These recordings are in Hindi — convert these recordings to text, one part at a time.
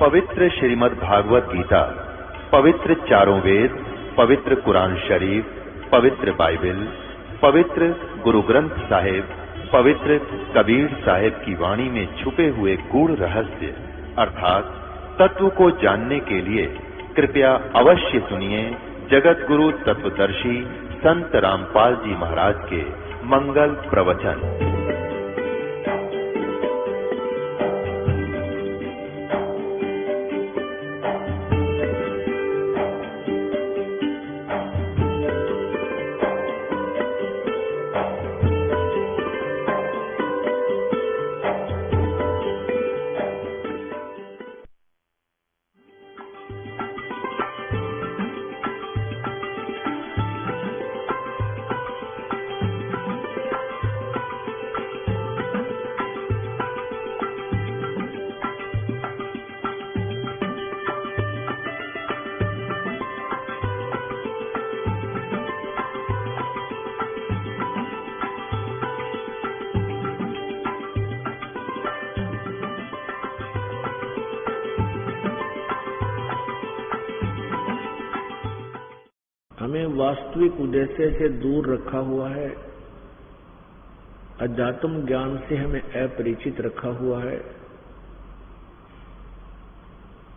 पवित्र श्रीमद् भागवत गीता, पवित्र चारों वेद, पवित्र कुरान शरीफ, पवित्र बाइबल, पवित्र गुरु ग्रंथ साहिब, पवित्र कबीर साहिब की वाणी में छुपे हुए गूढ़ रहस्य अर्थात तत्व को जानने के लिए कृपया अवश्य सुनिए जगत गुरु तत्वदर्शी संत रामपाल जी महाराज के मंगल प्रवचन। हमें वास्तविक उद्देश्य से दूर रखा हुआ है, अध्यात्म ज्ञान से हमें अपरिचित रखा हुआ है।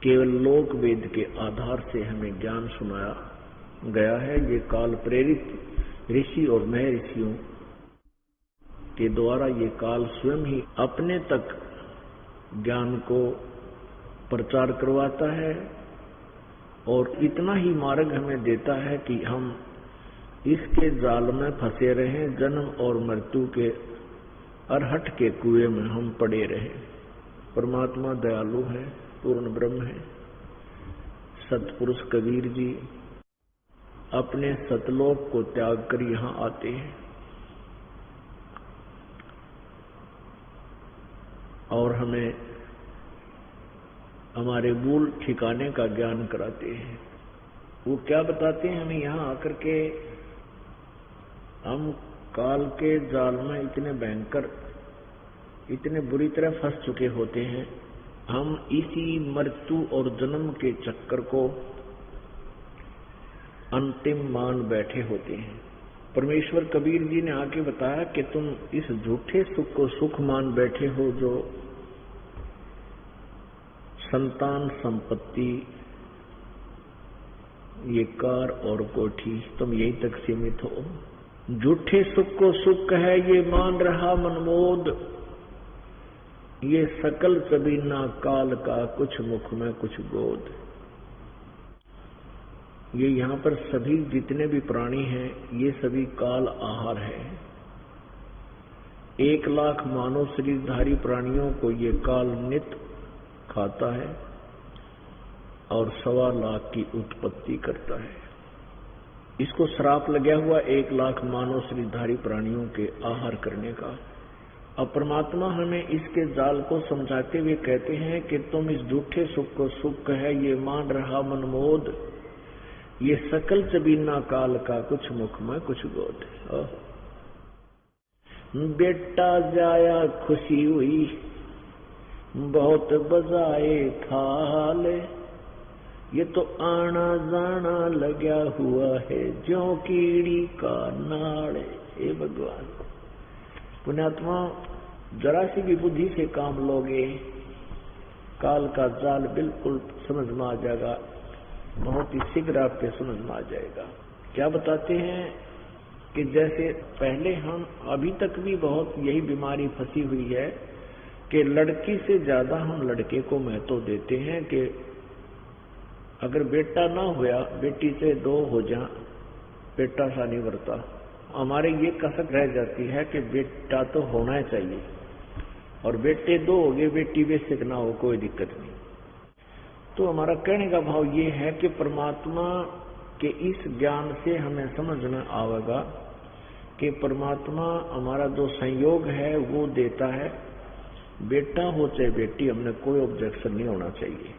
केवल लोक वेद के आधार से हमें ज्ञान सुनाया गया है। ये काल प्रेरित ऋषि और महर्षियों के द्वारा ये काल स्वयं ही अपने तक ज्ञान को प्रचार करवाता है और इतना ही मार्ग हमें देता है कि हम इसके जाल में फंसे रहें, जन्म और मृत्यु के अरहट के कुएं में हम पड़े रहें। परमात्मा दयालु है, पूर्ण ब्रह्म है। सतपुरुष कबीर जी अपने सतलोक को त्याग कर यहाँ आते हैं और हमें हमारे मूल ठिकाने का ज्ञान कराते हैं। वो क्या बताते हैं हमें यहाँ आकर के? हम काल के जाल में इतने भयंकर, इतने बुरी तरह फंस चुके होते हैं। हम इसी मृत्यु और जन्म के चक्कर को अंतिम मान बैठे होते हैं। परमेश्वर कबीर जी ने आके बताया कि तुम इस झूठे सुख को सुख मान बैठे हो, जो संतान, संपत्ति, ये कार और कोठी, तुम यहीं तक सीमित हो। झूठे सुख को सुख है ये मान रहा मनमोद, ये सकल सबीना काल का कुछ मुख में कुछ गोद। ये यहाँ पर सभी जितने भी प्राणी हैं ये सभी काल आहार है। 1 लाख मानव शरीरधारी प्राणियों को ये काल नित खाता है और 1.25 लाख की उत्पत्ति करता है। इसको श्राप लगा हुआ 1 लाख मानव शरीरधारी प्राणियों के आहार करने का। अब परमात्मा हमें इसके जाल को समझाते हुए कहते हैं कि तुम इस झूठे सुख को सुख है ये मान रहा मनमोद, ये सकल चबीना काल का कुछ मुख में कुछ गोद। बेटा जाया खुशी हुई बहुत बजाए थाल, ये तो आना जाना लगा हुआ है ज्यों कीड़ी का नाड़। हे भगवान, पुण्यात्मा जरा सी भी बुद्धि से काम लोगे, काल का जाल बिल्कुल समझ में आ जाएगा, बहुत ही शीघ्र आपके समझ में आ जाएगा। क्या बताते हैं कि जैसे पहले हम अभी तक भी बहुत यही बीमारी फंसी हुई है कि लड़की से ज्यादा हम लड़के को महत्व देते हैं कि अगर बेटा ना हुआ बेटी से 2 हो जा, बेटा सा नहीं बढ़ता। हमारे ये कसक रह जाती है कि बेटा तो होना चाहिए और बेटे 2 हो गए, बेटी बेशक ना हो, कोई दिक्कत नहीं। तो हमारा कहने का भाव ये है कि परमात्मा के इस ज्ञान से हमें समझ में आवेगा कि परमात्मा हमारा जो संयोग है वो देता है। बेटा हो चाहे बेटी, हमने कोई ऑब्जेक्शन नहीं होना चाहिए।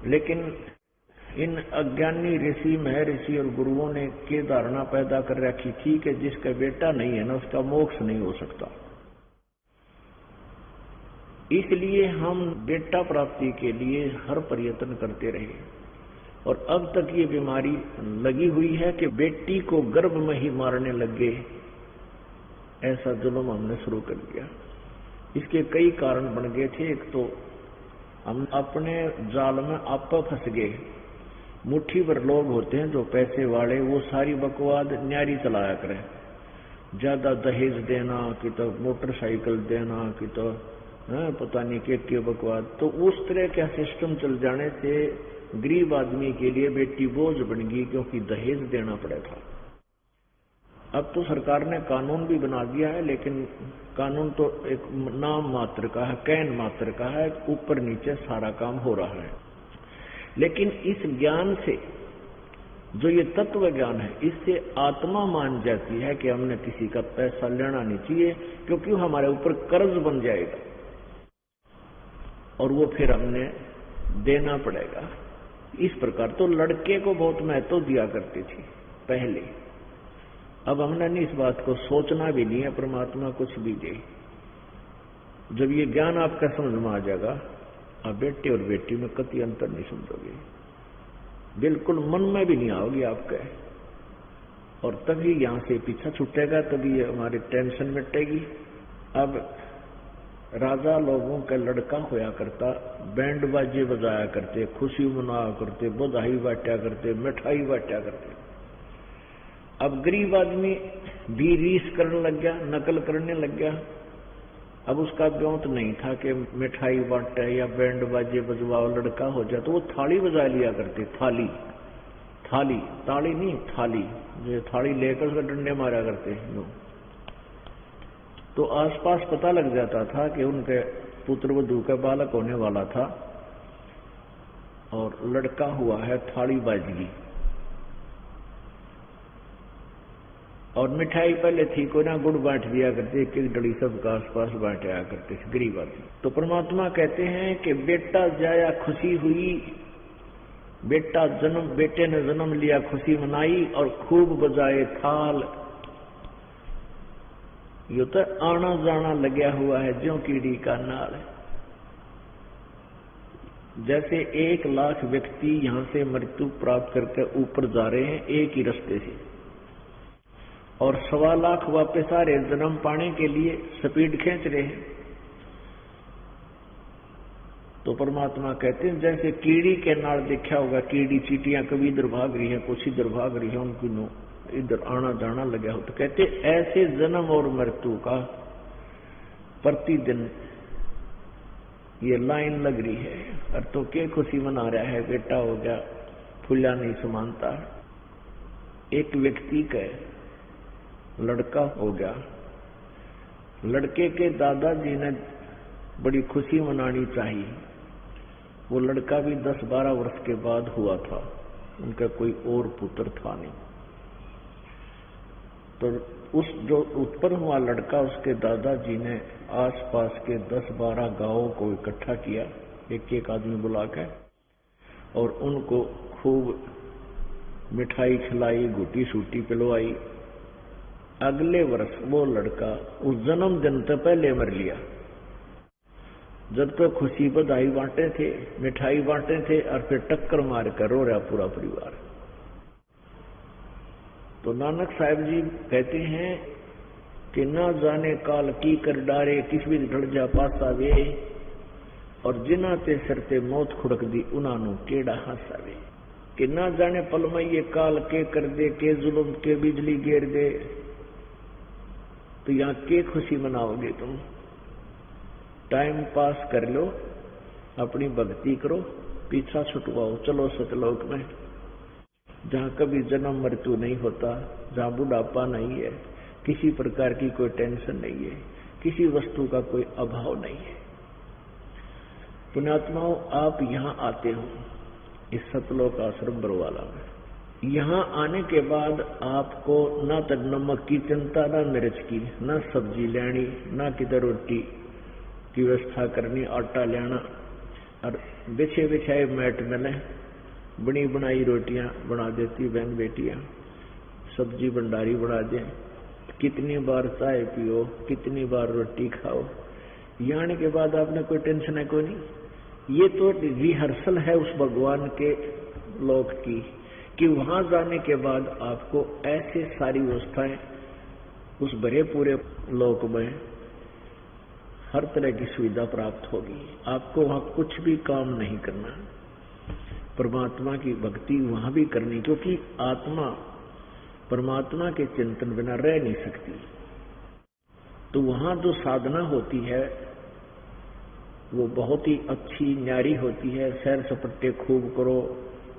लेकिन इन अज्ञानी ऋषि, महर्षि और गुरुओं ने के धारणा पैदा कर रखी थी कि जिसका बेटा नहीं है ना उसका मोक्ष नहीं हो सकता। इसलिए हम बेटा प्राप्ति के लिए हर प्रयत्न करते रहे और अब तक ये बीमारी लगी हुई है कि बेटी को गर्भ में ही मारने लग गए। ऐसा जुल्म हमने शुरू कर दिया। इसके कई कारण बन गए थे। एक तो हम अपने जाल में आप फंस गए। मुट्ठी भर लोग होते हैं जो पैसे वाले, वो सारी बकवाद न्यारी चलाया करें। ज्यादा दहेज देना कि तो मोटरसाइकिल देना कि तो पता नहीं के बकवाद। तो उस तरह का सिस्टम चल जाने से गरीब आदमी के लिए बेटी बोझ बन गई, क्योंकि दहेज देना पड़ा था। अब तो सरकार ने कानून भी बना दिया है, लेकिन कानून तो एक नाम मात्र का है, कैन मात्र का है, ऊपर नीचे सारा काम हो रहा है। लेकिन इस ज्ञान से, जो ये तत्व ज्ञान है, इससे आत्मा मान जाती है कि हमने किसी का पैसा लेना नहीं चाहिए, क्योंकि वो हमारे ऊपर कर्ज बन जाएगा और वो फिर हमने देना पड़ेगा। इस प्रकार तो लड़के को बहुत महत्व दिया करती थी पहले। अब हमने नहीं इस बात को सोचना भी नहीं है, परमात्मा कुछ भी दे। जब ये ज्ञान आपका समझ में आ जाएगा, आप बेटे और बेटी में कति अंतर नहीं समझोगे, बिल्कुल मन में भी नहीं आओगे आपके। और तभी यहां से पीछा छूटेगा, तभी हमारी टेंशन मिटेगी। अब राजा लोगों का लड़का होया करता, बैंड बाजे बजाया करते, खुशी मनाया करते, बधाई बांटा करते, मिठाई बांटा करते। अब गरीब आदमी भी रीस करने लग गया, नकल करने लग गया। अब उसका ब्योंत नहीं था कि मिठाई बांटे या बैंड बाजे बजवाओ, लड़का हो जाए तो वो थाली बजा लिया करते। थाली थाली ताली नहीं, थाली। जो थाली लेकर उसका डंडे मारा करते। तो आसपास पता लग जाता था कि उनके पुत्र वधू का बालक होने वाला था और लड़का हुआ है, थाली बाज गई। और मिठाई पहले थी, कोई ना गुड़ बांट दिया करते, एक एक डली सबका आसपास बांट आया करते थे गरीब आदमी। तो परमात्मा कहते हैं कि बेटा जाया खुशी हुई, बेटे ने जन्म लिया खुशी मनाई और खूब बजाए थाल। यो तो आना जाना लगा हुआ है ज्यों कीड़ी का नाल। जैसे 1 लाख व्यक्ति यहां से मृत्यु प्राप्त करके ऊपर जा रहे हैं एक ही रास्ते से, और 1.25 लाख वापस आ रहे जन्म पाने के लिए स्पीड खींच रहे हैं। तो परमात्मा कहते हैं जैसे कीड़ी के नाल देखा होगा, कीड़ी चीटियां कभी इधर भाग रही है, कुछ इधर भाग रही है, उनकी नो इधर आना जाना लगा हो। तो कहते ऐसे जन्म और मृत्यु का प्रतिदिन ये लाइन लग रही है। और तो क्या खुशी मना रहा है, बेटा हो गया, फूला नहीं समानता। एक व्यक्ति का लड़का हो गया, लड़के के दादाजी ने बड़ी खुशी मनानी चाहिए। वो लड़का भी 10-12 वर्ष के बाद हुआ था, उनका कोई और पुत्र था नहीं। तो उस जो उत्पन्न हुआ लड़का, उसके दादाजी ने आसपास के 10-12 गांवों को इकट्ठा किया, एक एक आदमी बुलाकर, और उनको खूब मिठाई खिलाई, घुटी सूटी पिलवाई। अगले वर्ष वो लड़का उस जन्मदिन से पहले मर लिया। जब तो खुशी बधाई बांटे थे, मिठाई बांटे थे, और फिर टक्कर मार कर रो रहा पूरा परिवार। तो नानक साहब जी कहते हैं कि ना जाने काल की कर डारे, किस भी ढड़ जा पासा वे, और जिना ते सिर ते मौत खुड़क दी उन्होंने केड़ा हासावे। कि ना जाने पल में ये काल के कर दे, के जुल्म के बिजली गिर दे। तो यहाँ के खुशी मनाओगे तुम? टाइम पास कर लो, अपनी भक्ति करो, पीछा छुटवाओ, चलो सतलोक में, जहाँ कभी जन्म मृत्यु नहीं होता, जहाँ बुढ़ापा नहीं है, किसी प्रकार की कोई टेंशन नहीं है, किसी वस्तु का कोई अभाव नहीं है। पुण्यात्माओं, आप यहाँ आते हो इस सतलोक आश्रम बरवाला में। यहाँ आने के बाद आपको ना तक नमक की चिंता, ना मिर्च की, ना सब्जी लेनी, ना किधर रोटी की व्यवस्था करनी, आटा लेना, और बिछे बिछाए मैट मिले, बनी बनाई रोटियां बना देती बहन बेटियां, सब्जी भंडारी बना दे। कितनी बार चाय पियो, कितनी बार रोटी खाओ, यहाँ आने के बाद आपने कोई टेंशन है कोई नहीं। ये तो रिहर्सल है उस भगवान के लोक की, कि वहां जाने के बाद आपको ऐसे सारी व्यवस्थाएं उस भरे पूरे लोक में हर तरह की सुविधा प्राप्त होगी। आपको वहां कुछ भी काम नहीं करना, परमात्मा की भक्ति वहां भी करनी, क्योंकि आत्मा परमात्मा के चिंतन बिना रह नहीं सकती। तो वहां जो साधना होती है वो बहुत ही अच्छी न्यारी होती है। सैर सपट्टे खूब करो,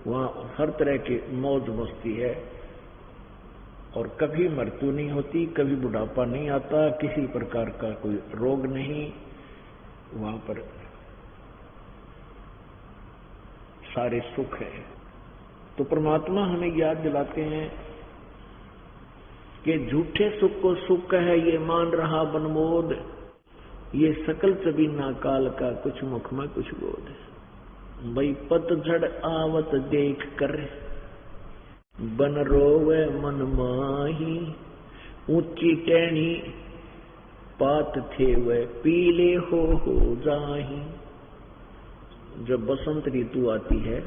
वहां हर तरह की मौज मस्ती है और कभी मृत्यु नहीं होती, कभी बुढ़ापा नहीं आता, किसी प्रकार का कोई रोग नहीं। वहां पर सारे सुख है। तो परमात्मा हमें याद दिलाते हैं कि झूठे सुख को सुख है ये मान रहा बनमोद, ये सकल चबीना काल का कुछ मुख में कुछ बोध। भाई पतझड़ आवत देख कर बन रोवे मन माही, ऊंची टहनी पात थे वह पीले हो जाही। जब बसंत ऋतु आती है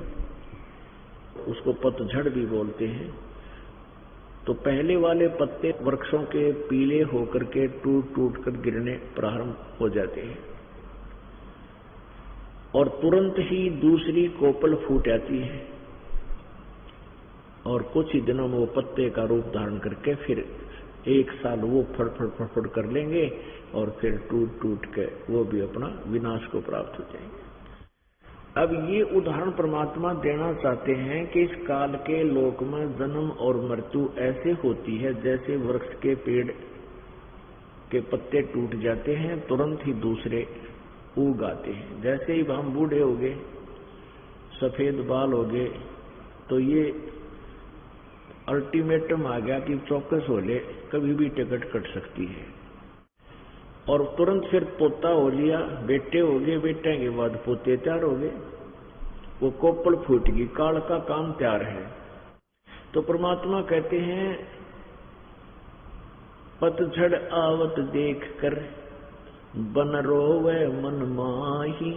उसको पतझड़ भी बोलते हैं। तो पहले वाले पत्ते वृक्षों के पीले होकर के टूट टूट कर गिरने प्रारंभ हो जाते हैं और तुरंत ही दूसरी कोपल फूट आती है और कुछ ही दिनों में वो पत्ते का रूप धारण करके फिर एक साल वो फड़फड़ फड़फड़ कर लेंगे और फिर टूट टूट के वो भी अपना विनाश को प्राप्त हो जाएंगे। अब ये उदाहरण परमात्मा देना चाहते हैं कि इस काल के लोक में जन्म और मृत्यु ऐसे होती है जैसे वृक्ष के पेड़ के पत्ते टूट जाते हैं, तुरंत ही दूसरे उग आते हैं। जैसे ही हम बूढ़े हो गए, सफेद बाल हो गए, तो ये अल्टीमेटम आ गया कि चौकस हो ले, कभी भी टिकट कट सकती है। और तुरंत फिर पोता हो लिया, बेटे हो गए, बेटे के बाद पोते तैयार हो गए, वो कोपल फूट गई, काल का काम तैयार है। तो परमात्मा कहते हैं पतझड़ आवत देख कर बन रोवे मन माही,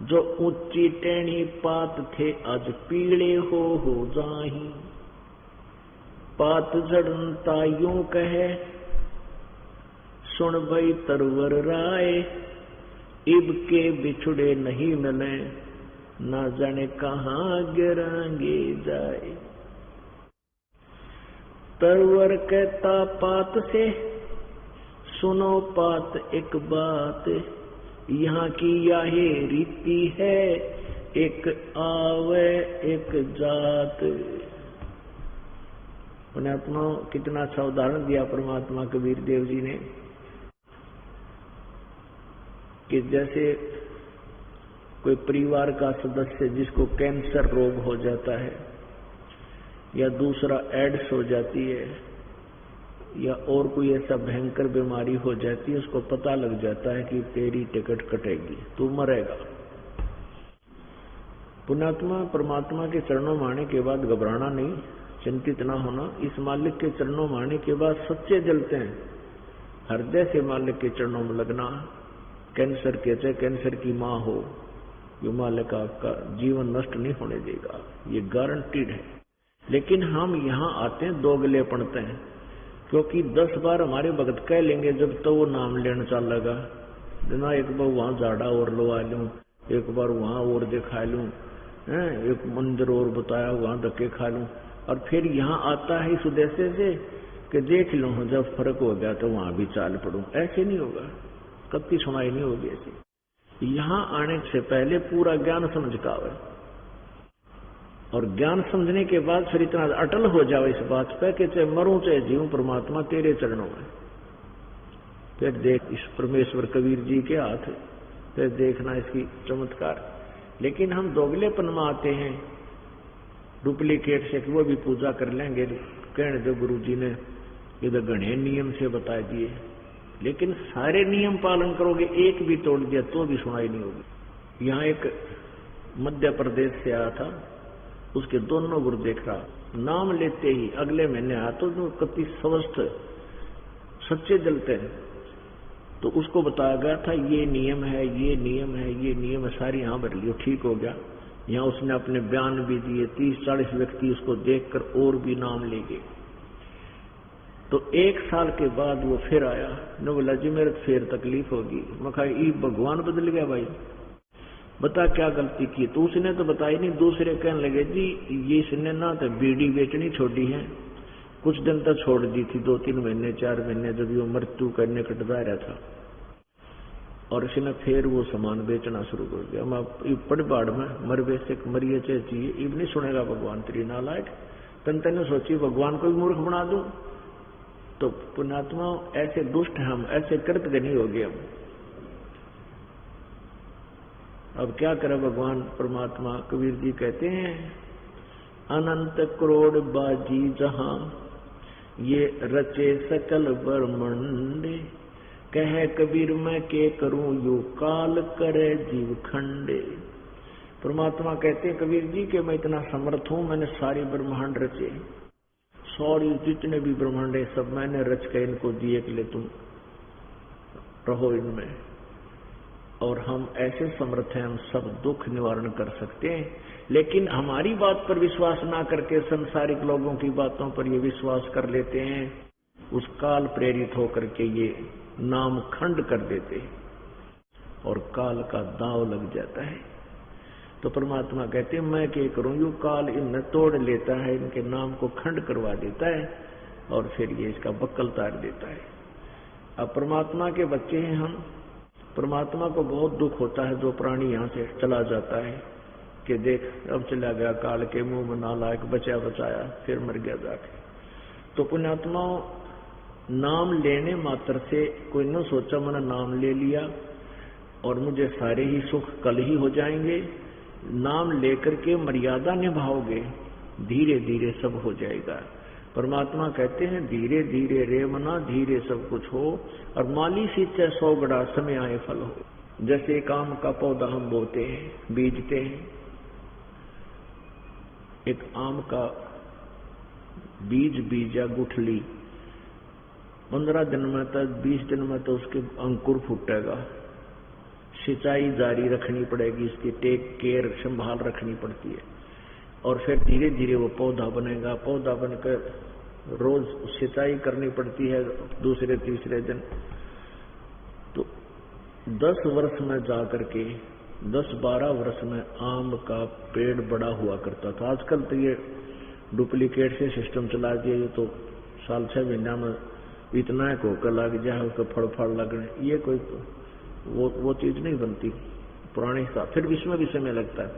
जो ऊंची टेणी पात थे आज पीले हो जाही। पात झड़ता यूं कहे सुन भई तरवर राय, इब के बिछुड़े नहीं मिले ना जाने कहाँ गिरांगे जाए। तरवर कहता पात से सुनो पात एक बात, यहाँ की यही रीति है एक आवे एक जात। पुण्यात्मा कितना अच्छा उदाहरण दिया परमात्मा कबीर देव जी ने कि जैसे कोई परिवार का सदस्य जिसको कैंसर रोग हो जाता है या दूसरा एड्स हो जाती है या और कोई ऐसा भयंकर बीमारी हो जाती है, उसको पता लग जाता है कि तेरी टिकट कटेगी, तू मरेगा। पुण्यात्मा परमात्मा के चरणों में आने के बाद घबराना नहीं, चिंतित ना होना। इस मालिक के चरणों में आने के बाद सच्चे जलते हैं, हृदय से मालिक के चरणों में लगना। कैंसर के चाहे कैंसर की माँ हो, ये मालिक आपका जीवन नष्ट नहीं होने देगा, ये गारंटीड है। लेकिन हम यहाँ आते हैं दोगले पड़ते हैं, क्योंकि 10 बार हमारे भगत कह लेंगे जब तो वो नाम लेना चल लगा ना, एक बार वहां झाड़ा और लवा लूं, एक बार वहां और दिखा लूं, एक मंदिर और बताया वहां धक्के खा लूं, और फिर यहाँ आता है इस उद्देश्य से कि देख लूं जब फर्क हो गया तो वहां भी चाल पड़ूं। ऐसे नहीं होगा, कभी सुनाई नहीं होगी ऐसे। यहाँ आने से पहले पूरा ज्ञान समझ का आवे, और ज्ञान समझने के बाद फिर इतना अटल हो जाओ इस बात पर कि चाहे मरूं चाहे जीऊं परमात्मा तेरे चरणों में। फिर देख इस परमेश्वर कबीर जी के हाथ, फिर देखना इसकी चमत्कार। लेकिन हम दोगलेपन में आते हैं डुप्लीकेट से कि वो भी पूजा कर लेंगे, कहने दो गुरु जी ने इधर घने नियम से बता दिए, लेकिन सारे नियम पालन करोगे, एक भी तोड़ दिया तो भी सुनाई नहीं होगी। यहाँ एक मध्य प्रदेश से आया था, उसके दोनों गुरु देख रहा, नाम लेते ही अगले महीने आया तो जो कति स्वस्थ सच्चे जलते हैं, तो उसको बताया गया था ये नियम है, ये नियम है, ये नियम है, सारी यहाँ भर लियो, ठीक हो गया। यहाँ उसने अपने बयान भी दिए, 30-40 व्यक्ति उसको देखकर और भी नाम ले गए। तो 1 साल के बाद वो फिर आया, न बोला जी मेरे फिर तकलीफ होगी। मैं कहा ये भगवान बदल गया भाई, बता क्या गलती की। तो उसने तो बताई नहीं। दूसरे कहने लगे जी ये इसने ना तो बीड़ी बेचनी छोड़ी है, कुछ दिन तक छोड़ दी थी, 2-3 महीने 4 महीने, जब वो मृत्यु का निकट जा रहा था, और इसने फिर वो सामान बेचना शुरू कर दिया। मैं पड़ बाढ़ में मरवे से मरिए चाहिए, इब नहीं सुनेगा भगवान तेरी नालायक। तन सोची भगवान को भी मूर्ख बना दूं। तो पुण्यात्मा ऐसे दुष्ट हम, ऐसे कृतज्ञ नहीं हो गए हम। अब क्या करे भगवान परमात्मा। कबीर जी कहते हैं अनंत करोड़ बाजी जहां ये रचे सकल ब्रह्मंडे, कह कबीर मैं के करूं यू काल करे जीव खंडे। परमात्मा कहते हैं कबीर जी के मैं इतना समर्थ हूं, मैंने सारी ब्रह्मांड रचे, सॉरी जितने भी ब्रह्मांड है सब मैंने रच के इनको दिए के लिए तुम रहो इनमें। और हम ऐसे समर्थ हैं, हम सब दुख निवारण कर सकते हैं। लेकिन हमारी बात पर विश्वास ना करके सांसारिक लोगों की बातों पर ये विश्वास कर लेते हैं, उस काल प्रेरित होकर के ये नाम खंड कर देते हैं और काल का दाव लग जाता है। तो परमात्मा कहते हैं मैं क्या करूं, यू काल इन्हें तोड़ लेता है, इनके नाम को खंड करवा देता है और फिर ये इसका बक्कल तार देता है। अब परमात्मा के बच्चे हैं हम, परमात्मा को बहुत दुख होता है जो प्राणी यहाँ से चला जाता है कि देख अब चला गया, काल के मुंह में नालायक, बचा बचाया फिर मर गया जाके। तो पुण्यात्मा नाम लेने मात्र से कोई न सोचा मैंने नाम ले लिया और मुझे सारे ही सुख कल ही हो जाएंगे। नाम लेकर के मर्यादा निभाओगे, धीरे धीरे सब हो जाएगा। परमात्मा कहते हैं धीरे धीरे रे मना, धीरे सब कुछ हो, और माली सींचे 100 गड़ा, समय आए फल हो। जैसे एक आम का पौधा हम बोते हैं, बीजते हैं, एक आम का बीज बीजा गुठली, 15 दिन में तक 20 दिन में तो उसके अंकुर फूटेगा। सिंचाई जारी रखनी पड़ेगी, इसकी टेक केयर संभाल रखनी पड़ती है और फिर धीरे धीरे वो पौधा बनेगा। पौधा बनकर रोज सिंचाई करनी पड़ती है दूसरे तीसरे दिन। तो 10 वर्ष में जाकर के 10-12 वर्ष में आम का पेड़ बड़ा हुआ करता था। आजकल तो ये डुप्लीकेट से सिस्टम चला दिया, ये तो साल 6 महीना में इतना एक होकर लग जाए, उसको फड़ लगने, ये कोई वो चीज नहीं बनती पुराने हिसाब। फिर इसमें भी समय लगता है।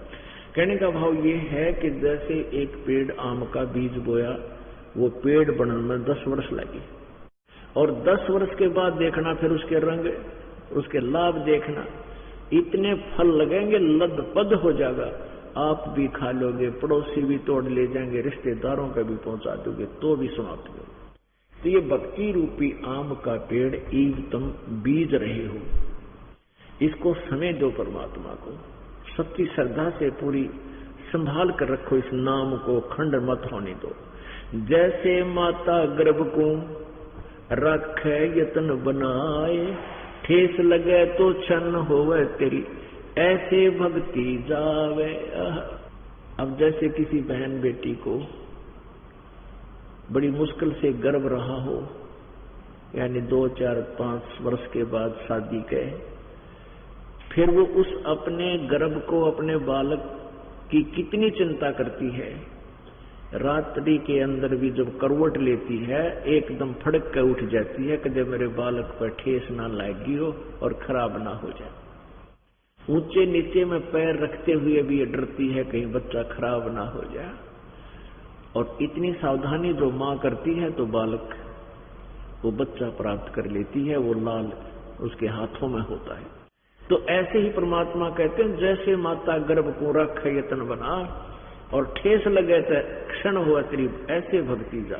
कहने का भाव ये है कि जैसे एक पेड़ आम का बीज बोया, वो पेड़ बनने में 10 वर्ष लगे और 10 वर्ष के बाद देखना फिर उसके रंग, उसके लाभ देखना, इतने फल लगेंगे लदपद हो जाएगा। आप भी खा लोगे, पड़ोसी भी तोड़ ले जाएंगे, रिश्तेदारों का भी पहुंचा दोगे तो भी समाप्त हो। तो ये भक्ति रूपी आम का पेड़ ईव तुम बीज रहे हो, इसको समय दो, परमात्मा को सच्ची श्रद्धा से पूरी संभाल कर रखो, इस नाम को खंड मत होने दो। जैसे माता गर्भ को रखे यत्न बनाए, ठेस लगे तो छन्न होवे तेरी, ऐसे भक्ति जावे। अब जैसे किसी बहन बेटी को बड़ी मुश्किल से गर्भ रहा हो, यानी 2, 4, 5 वर्ष के बाद शादी के, फिर वो उस अपने गर्भ को, अपने बालक की कितनी चिंता करती है। रात्रि के अंदर भी जब करवट लेती है एकदम फड़क कर उठ जाती है कि जब मेरे बालक पर ठेस ना लगी हो और खराब ना हो जाए। ऊंचे नीचे में पैर रखते हुए भी ये डरती है कहीं बच्चा खराब ना हो जाए। और इतनी सावधानी जो माँ करती है तो बालक, वो बच्चा प्राप्त कर लेती है, वो लाल उसके हाथों में होता है। तो ऐसे ही परमात्मा कहते हैं जैसे माता गर्भ को रख यत्न बना और ठेस लगे तो क्षण हुआ तेरी, ऐसे भक्ति जा।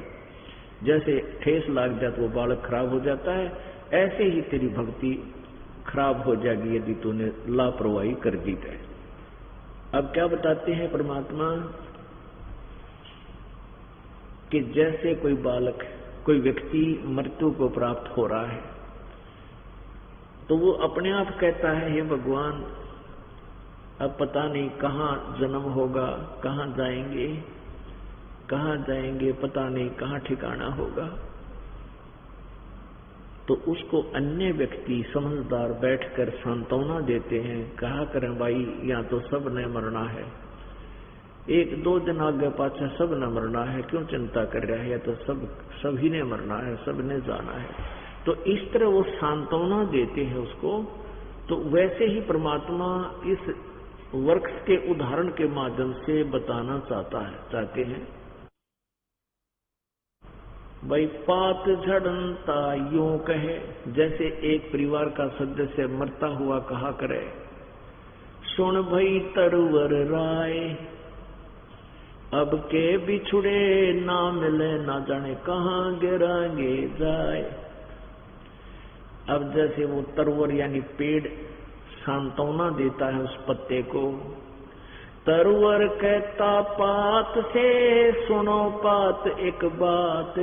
जैसे ठेस लग जाए तो वो बालक खराब हो जाता है, ऐसे ही तेरी भक्ति खराब हो जाएगी यदि तूने लापरवाही कर दी है। अब क्या बताते हैं परमात्मा कि जैसे कोई बालक, कोई व्यक्ति मृत्यु को प्राप्त हो रहा है तो वो अपने आप कहता है, हे भगवान, अब पता नहीं कहाँ जन्म होगा, कहाँ जाएंगे, पता नहीं कहाँ ठिकाना होगा। तो उसको अन्य व्यक्ति समझदार बैठकर सांत्वना देते हैं, कहा करें भाई यहाँ तो सब ने मरना है, 1-2 दिन आगे पाछे सब ने मरना है, क्यों चिंता कर रहा है, तो सभी ने मरना है, सब ने जाना है। तो इस तरह वो सांत्वना देते हैं उसको। तो वैसे ही परमात्मा इस वृक्ष के उदाहरण के माध्यम से बताना चाहते हैं, भाई पात झड़नता यूं कहे, जैसे एक परिवार का सदस्य मरता हुआ कहा करे, सुन भई तरुवर राय, अब के बिछुड़े ना मिले, ना जाने कहाँ गिरांगे जाए। अब जैसे वो तरवर यानी पेड़ सांत्वना देता है उस पत्ते को, तरवर कहता पात से, सुनो पात एक बात,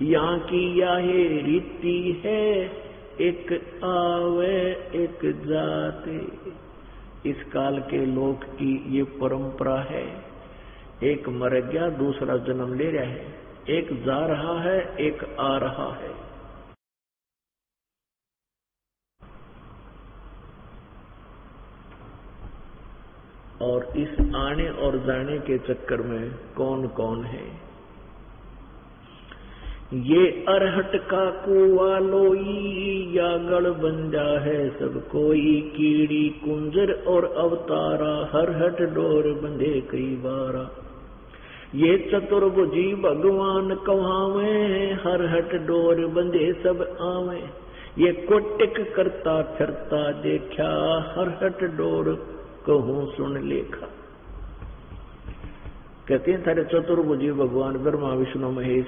यहाँ की यही रीति है, एक आवे एक जाते। इस काल के लोक की ये परंपरा है, एक मर गया दूसरा जन्म ले रहा है, एक जा रहा है एक आ रहा है। और इस आने और जाने के चक्कर में कौन कौन है, ये अरहट का कुआ लोई, या गढ़ बंजा है सब कोई, कीड़ी कुंजर और अवतारा, हरहट डोर बंधे कई बारा। ये चतुर्भुजी भगवान कहावे, हरहट डोर बंधे सब आवे। ये कोटिक करता फिरता देखा, हरहट डोर कहूं सुन लेखा। कहते हैं थारे चतुर्भुजी भगवान ब्रह्मा विष्णु महेश,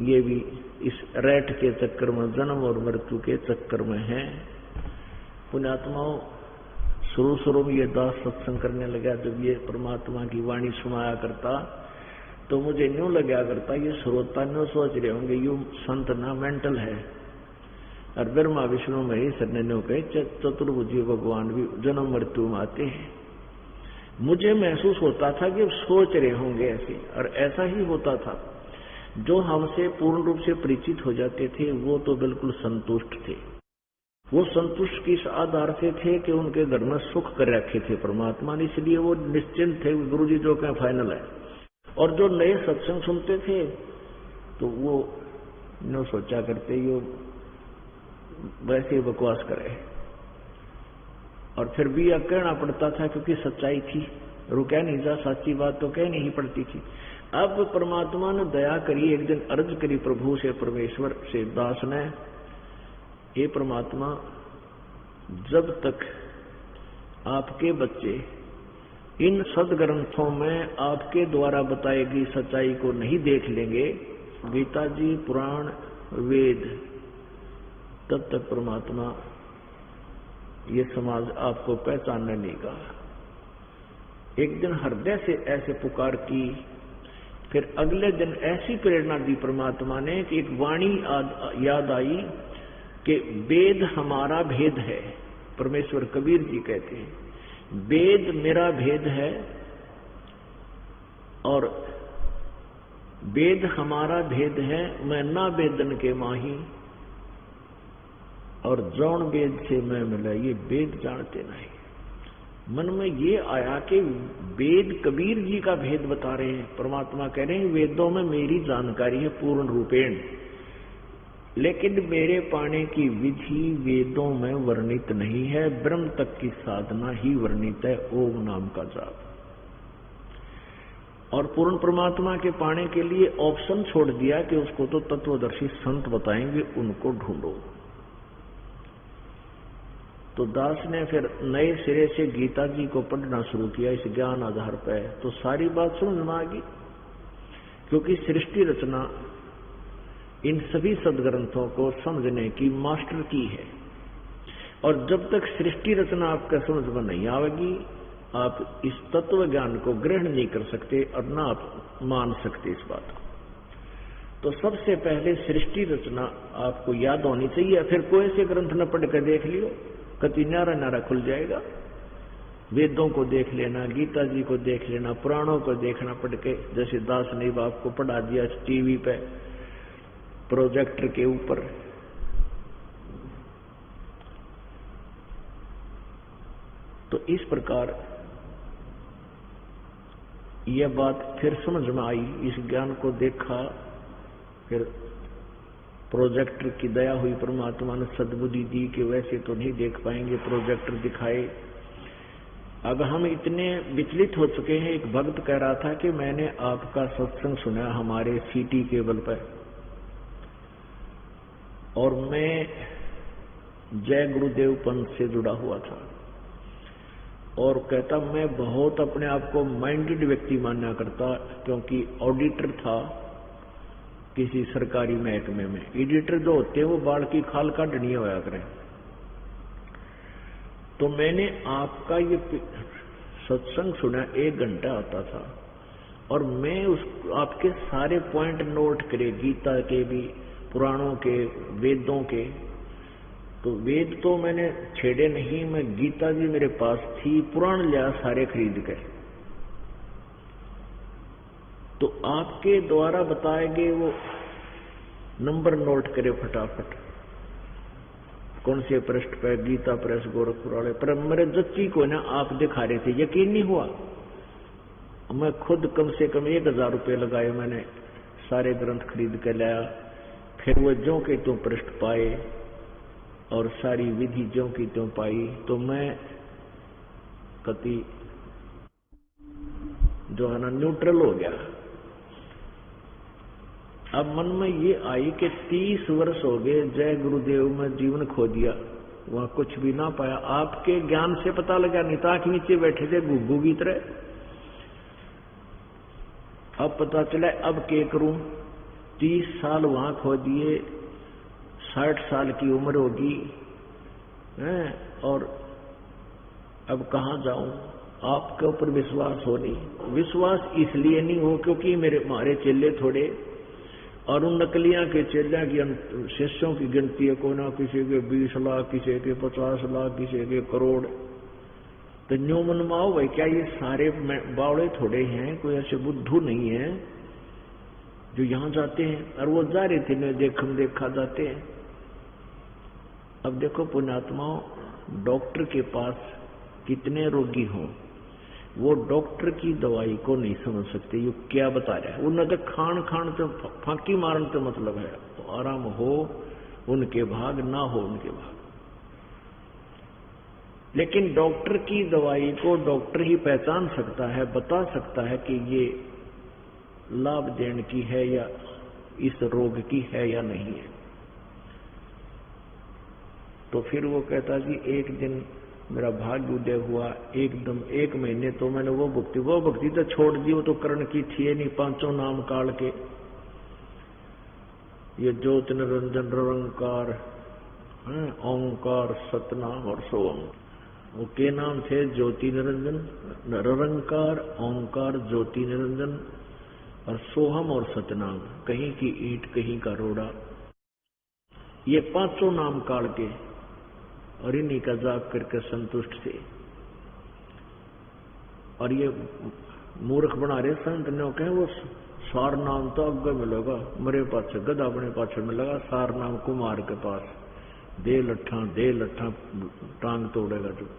ये भी इस रैट के चक्कर में, जन्म और मृत्यु के चक्कर में है। पुण्यात्माओं, शुरू में ये दास सत्संग करने लगा, जब ये परमात्मा की वाणी सुनाया करता तो मुझे न्यों लगा करता, ये श्रोता न्यों सोच रहे होंगे यू संत ना मेंटल है। और ब्रह्मा विष्णु महेश ने कहे चतुर्भुजी भगवान भी जन्म मृत्यु में आते हैं। मुझे महसूस होता था कि सोच रहे होंगे ऐसे, और ऐसा ही होता था। जो हमसे पूर्ण रूप से परिचित हो जाते थे वो तो बिल्कुल संतुष्ट थे। वो संतुष्ट किस आधार से थे कि उनके घर में सुख कर रखे थे परमात्मा ने, इसलिए वो निश्चिंत थे, गुरु जी जो कहें फाइनल है। और जो नए सत्संग सुनते थे तो वो न सोचा करते ये वैसे बकवास करे, और फिर भी यह कहना पड़ता था क्योंकि सच्चाई थी, रुका नहीं जा, सच्ची बात तो कह नहीं पड़ती थी। अब परमात्मा ने दया करी, एक दिन अर्ज करी प्रभु से, परमेश्वर से दास ने, हे परमात्मा, जब तक आपके बच्चे इन सदग्रंथों में आपके द्वारा बताई गई सच्चाई को नहीं देख लेंगे, गीता जी, पुराण, वेद, तब तक परमात्मा ये समाज आपको पहचानने नहीं का। एक दिन हृदय से ऐसे पुकार की, फिर अगले दिन ऐसी प्रेरणा दी परमात्मा ने कि एक वाणी याद आई कि वेद हमारा भेद है। परमेश्वर कबीर जी कहते हैं वेद मेरा भेद है, और वेद हमारा भेद है, मैं ना वेदन के माही, और जौन वेद से मैं मिला, ये वेद जानते नहीं। मन में ये आया कि वेद कबीर जी का भेद बता रहे हैं। परमात्मा कह रहे हैं वेदों में मेरी जानकारी है पूर्ण रूपेण, लेकिन मेरे पाने की विधि वेदों में वर्णित नहीं है, ब्रह्म तक की साधना ही वर्णित है, ओम नाम का जाप। और पूर्ण परमात्मा के पाने के लिए ऑप्शन छोड़ दिया कि उसको तो तत्वदर्शी संत बताएंगे, उनको ढूंढो। तो दास ने फिर नए सिरे से गीता जी को पढ़ना शुरू किया इस ज्ञान आधार पर। तो सारी बात समझ में आ गई, क्योंकि सृष्टि रचना इन सभी सदग्रंथों को समझने की मास्टर की है। और जब तक सृष्टि रचना आपका समझ में नहीं आएगी, आप इस तत्व ज्ञान को ग्रहण नहीं कर सकते और ना आप मान सकते इस बात को। तो सबसे पहले सृष्टि रचना आपको याद होनी चाहिए। फिर कोई से ग्रंथ न पढ़ कर देख लियो, कति नारा नारा खुल जाएगा। वेदों को देख लेना, गीता जी को देख लेना, पुराणों को देखना पढ़ के, जैसे दास ने आपको पढ़ा दिया टीवी पे प्रोजेक्टर के ऊपर। तो इस प्रकार यह बात फिर समझ में आई, इस ज्ञान को देखा, फिर प्रोजेक्टर की दया हुई, परमात्मा ने सद्बुद्धि दी कि वैसे तो नहीं देख पाएंगे, प्रोजेक्टर दिखाए। अब हम इतने विचलित हो चुके हैं। एक भक्त कह रहा था कि मैंने आपका सत्संग सुना हमारे सीटी केबल पर, और मैं जय गुरुदेव पंथ से जुड़ा हुआ था, और कहता मैं बहुत अपने आप को माइंडेड व्यक्ति माना करता, क्योंकि ऑडिटर था किसी सरकारी महकमे में। एडिटर जो होते हैं वो बाढ़ की खाल काटनी होया करें। तो मैंने आपका ये सत्संग सुना, 1 घंटा आता था, और मैं उस आपके सारे पॉइंट नोट करे, गीता के भी, पुराणों के, वेदों के। तो वेद तो मैंने छेड़े नहीं, मैं गीता जी मेरे पास थी, पुराण लिया सारे खरीद के। तो आपके द्वारा बताए गए वो नंबर नोट करे फटाफट, कौन से पृष्ठ पे, गीता प्रेस गोरखपुर वाले पर। मेरे जच्ची को ना आप दिखा रहे थे, यकीन नहीं हुआ। मैं खुद कम से कम 1000 रुपये लगाए, मैंने सारे ग्रंथ खरीद के लाया। फिर वो ज्यों के त्यों पृष्ठ पाए और सारी विधि ज्यों की त्यों पाई। तो मैं कति जो है ना न्यूट्रल हो गया। अब मन में ये आई कि 30 वर्ष हो गए जय गुरुदेव में जीवन खो दिया, वहां कुछ भी ना पाया। आपके ज्ञान से पता लगा, नहीं ताक नीचे बैठे थे गुग्गू की तरह। अब पता चला, अब क्या करूं, 30 साल वहां खो दिए, 60 साल की उम्र होगी हैं, और अब कहां जाऊं। आपके ऊपर विश्वास हो नहीं। विश्वास इसलिए नहीं हो क्योंकि हमारे चेले थोड़े, और उन नकलियां के चेलियां की शिष्यों की गिनती है, कोई ना किसी के 20 लाख, किसी के 50 लाख, किसी के करोड़। तो न्यू मनमाओ भाई, क्या ये सारे बावड़े थोड़े हैं, कोई ऐसे बुद्धू नहीं है जो यहां जाते हैं। और वो जा रहे थे, मैं देखा जाते हैं। अब देखो पुण्यात्माओं, डॉक्टर के पास कितने रोगी हों, वो डॉक्टर की दवाई को नहीं समझ सकते ये क्या बता रहा है। उन्हें तो खान तो फांकी मारने तो मतलब है, तो आराम हो उनके भाग, ना हो उनके भाग। लेकिन डॉक्टर की दवाई को डॉक्टर ही पहचान सकता है, बता सकता है कि ये लाभ देने की है या इस रोग की है या नहीं है। तो फिर वो कहता जी एक दिन मेरा भाग्य उदय हुआ, एकदम 1 महीने तो मैंने वो भक्ति तो छोड़ दी, वो तो करण की थी नहीं। 5 नाम काल के, ये ज्योति निरंजन निरंकार, ओंकार, सतनाम और सोम, वो के नाम थे? ज्योति निरंजन, निरंकार, ओंकार, ज्योति निरंजन और सोहम और सतनाम। कहीं की ईंट कहीं का रोड़ा, ये 5 नाम काल के, और इन्हीं का जाप करके संतुष्ट थे। और ये मूर्ख बना रहे संत ने, कहे वो सार नाम तो अग्गे मिलेगा, मेरे पास गधा अपने पाछे में लगा, सार नाम कुमार के पास, दे लट्ठा टांग तोड़ेगा जो।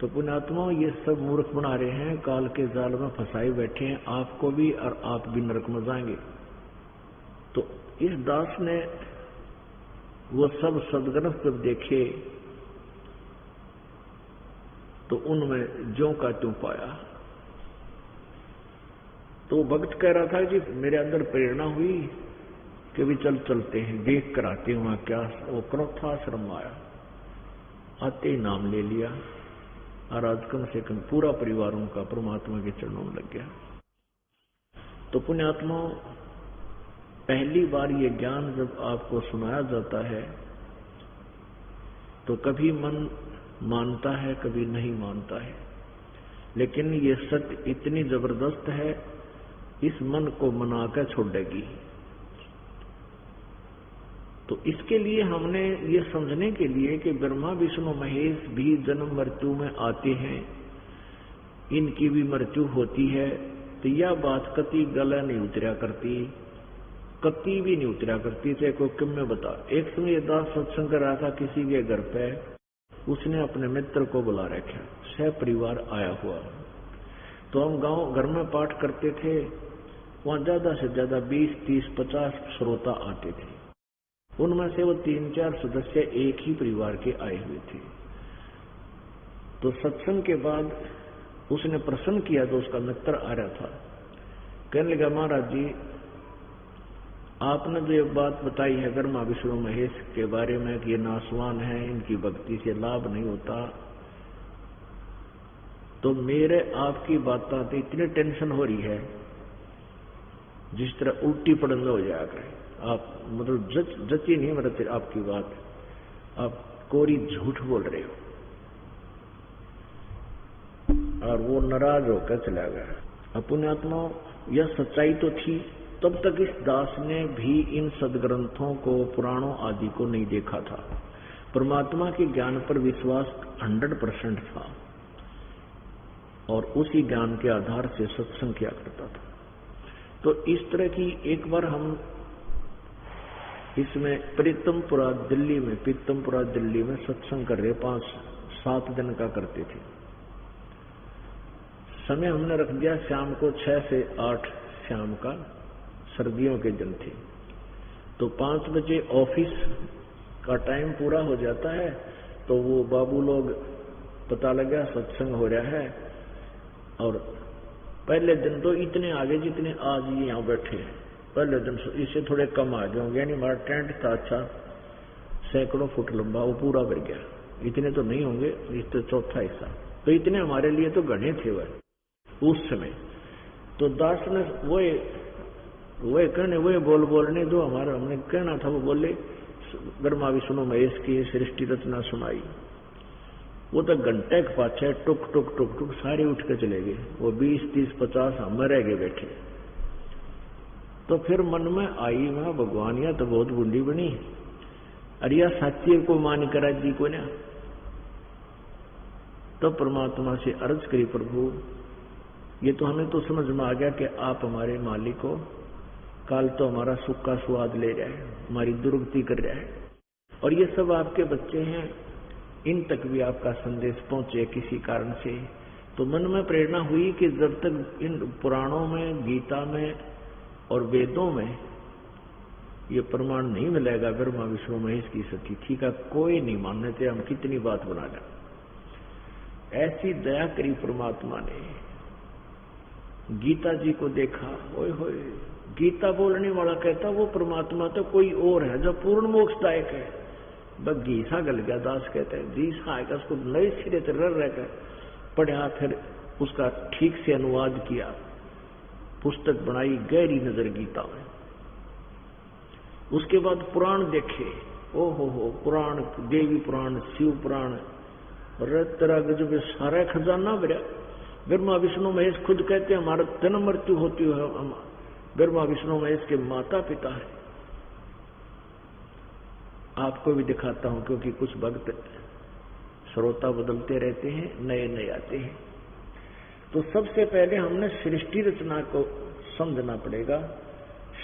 तो पुण्यात्मा ये सब मूर्ख बना रहे हैं, काल के जाल में फंसाए बैठे हैं आपको भी, और आप भी नरक में जाएंगे। तो इस दास ने वो सब सदग्रंथ जब देखे तो उनमें ज्यों का त्यों पाया। तो भक्त कह रहा था कि मेरे अंदर प्रेरणा हुई कि भी चलते हैं, देख कर आते हैं वहां क्या। वो क्रोधाश्रम आया, आते ही नाम ले लिया, और आज कम से कम पूरा परिवार उनका परमात्मा के चरणों में लग गया। तो पुण्यात्मा, पहली बार ये ज्ञान जब आपको सुनाया जाता है तो कभी मन मानता है, कभी नहीं मानता है। लेकिन ये सत्य इतनी जबरदस्त है, इस मन को मनाकर छोड़ेगी। तो इसके लिए हमने ये समझने के लिए कि ब्रह्मा विष्णु महेश भी जन्म मृत्यु में आते हैं, इनकी भी मृत्यु होती है, तो यह बात कति गला नहीं उतरा करती, कति भी नहीं उतरा करती। चाहे कोई किम में बता। एक समय दास सत्संग कर रहा था किसी के घर पे, उसने अपने मित्र को बुला रखा, सह परिवार आया हुआ। तो हम गांव घर में पाठ करते थे, वहां ज्यादा से ज्यादा 20, 30, 50 श्रोता आते थे। उनमें से वो 3-4 सदस्य एक ही परिवार के आए हुए थे। तो सत्संग के बाद उसने प्रश्न किया, तो उसका मित्र आ रहा था, कहने लगा महाराज जी आपने जो ये बात बताई है ब्रह्मा विष्णु महेश के बारे में कि ये नासवान है, इनकी भक्ति से लाभ नहीं होता, तो मेरे आपकी बातों से इतनी टेंशन हो रही है जिस तरह उल्टी पड़ंगा हो जाया करे। आप मतलब जची नहीं मेरे आपकी बात, आप कोरी झूठ बोल रहे हो। और वो नाराज होकर चला गया। अपने आत्मा यह सच्चाई तो थी, तब तक इस दास ने भी इन सदग्रंथों को, पुराणों आदि को नहीं देखा था। परमात्मा के ज्ञान पर विश्वास 100% था और उसी ज्ञान के आधार से सत्संग किया करता था। तो इस तरह की एक बार हम इसमें प्रीतमपुरा दिल्ली में सत्संग कर रहे, 5-7 दिन का करते थे। समय हमने रख दिया शाम को 6 से 8 शाम का, सर्दियों के दिन थे। तो 5 बजे ऑफिस का टाइम पूरा हो जाता है, तो वो बाबू लोग पता लगा सत्संग हो रहा है। और पहले दिन तो इतने आगे जितने आज ये यहाँ बैठे हैं, पहले दिन इससे थोड़े कम आ गए होंगे। यानी हमारा टेंट था अच्छा, सैकड़ों फुट लंबा, वो पूरा भर गया। इतने तो नहीं होंगे, इस तो चौथा हिस्सा, तो इतने हमारे लिए तो घने थे वह उस समय। तो दास ने वही बोलने जो हमारा हमने कहना था वो बोले, ब्रह्मा विष्णु महेश की सृष्टि रचना सुनाई। वो तो घंटे के पाछे टुक टुक टुक टुक सारे उठ के चले गए। वो 20, 30, 50 हम रह गए बैठे। तो फिर मन में आई, वहां भगवान या तो बहुत बूढ़ी बनी, अरिया साची को मान करा जी को ना। तो परमात्मा से अर्ज करी, प्रभु ये तो हमें तो समझ में आ गया कि आप हमारे मालिक हो, काल तो हमारा सुख का स्वाद ले रहा है, हमारी दुर्गति कर रहा है, और ये सब आपके बच्चे हैं, इन तक भी आपका संदेश पहुंचे किसी कारण से। तो मन में प्रेरणा हुई कि जब तक इन पुराणों में, गीता में और वेदों में ये प्रमाण नहीं मिलेगा ब्रह्मा विष्णु महेश की सती का, कोई नहीं मानने थे, हम कितनी बात बना लें। ऐसी दया करी परमात्मा ने, गीता जी को देखा, ओए होए, गीता बोलने वाला कहता वो परमात्मा तो कोई और है जो पूर्ण मोक्षदायक है। बस घीसा गल गया। दास कहते हैं घीसा आएगा, उसको नए सिरे से रहकर पढ़ा, फिर उसका ठीक से अनुवाद किया, पुस्तक बनाई, गहरी नजर गीता में। उसके बाद पुराण देखे, ओ हो पुराण, देवी पुराण, शिव पुराण, तरह गजब सारा खजाना भरा। ब्रह्मा विष्णु महेश खुद कहते हैं हमारा जन्म मृत्यु होती है, ब्रह्मा विष्णु महेश के माता पिता है। आपको भी दिखाता हूं, क्योंकि कुछ भक्त श्रोता बदलते रहते हैं, नए नए आते हैं। तो सबसे पहले हमने सृष्टि रचना को समझना पड़ेगा,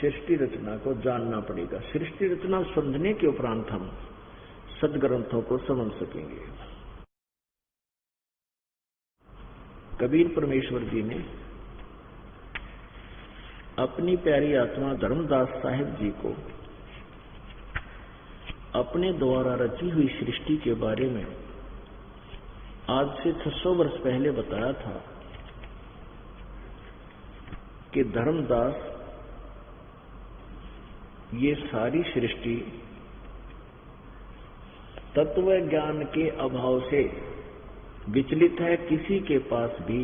सृष्टि रचना को जानना पड़ेगा। सृष्टि रचना समझने के उपरांत हम सदग्रंथों को समझ सकेंगे। कबीर परमेश्वर जी ने अपनी प्यारी आत्मा धर्मदास साहिब जी को अपने द्वारा रची हुई सृष्टि के बारे में आज से 600 वर्ष पहले बताया था कि धर्मदास ये सारी सृष्टि तत्व ज्ञान के अभाव से विचलित है, किसी के पास भी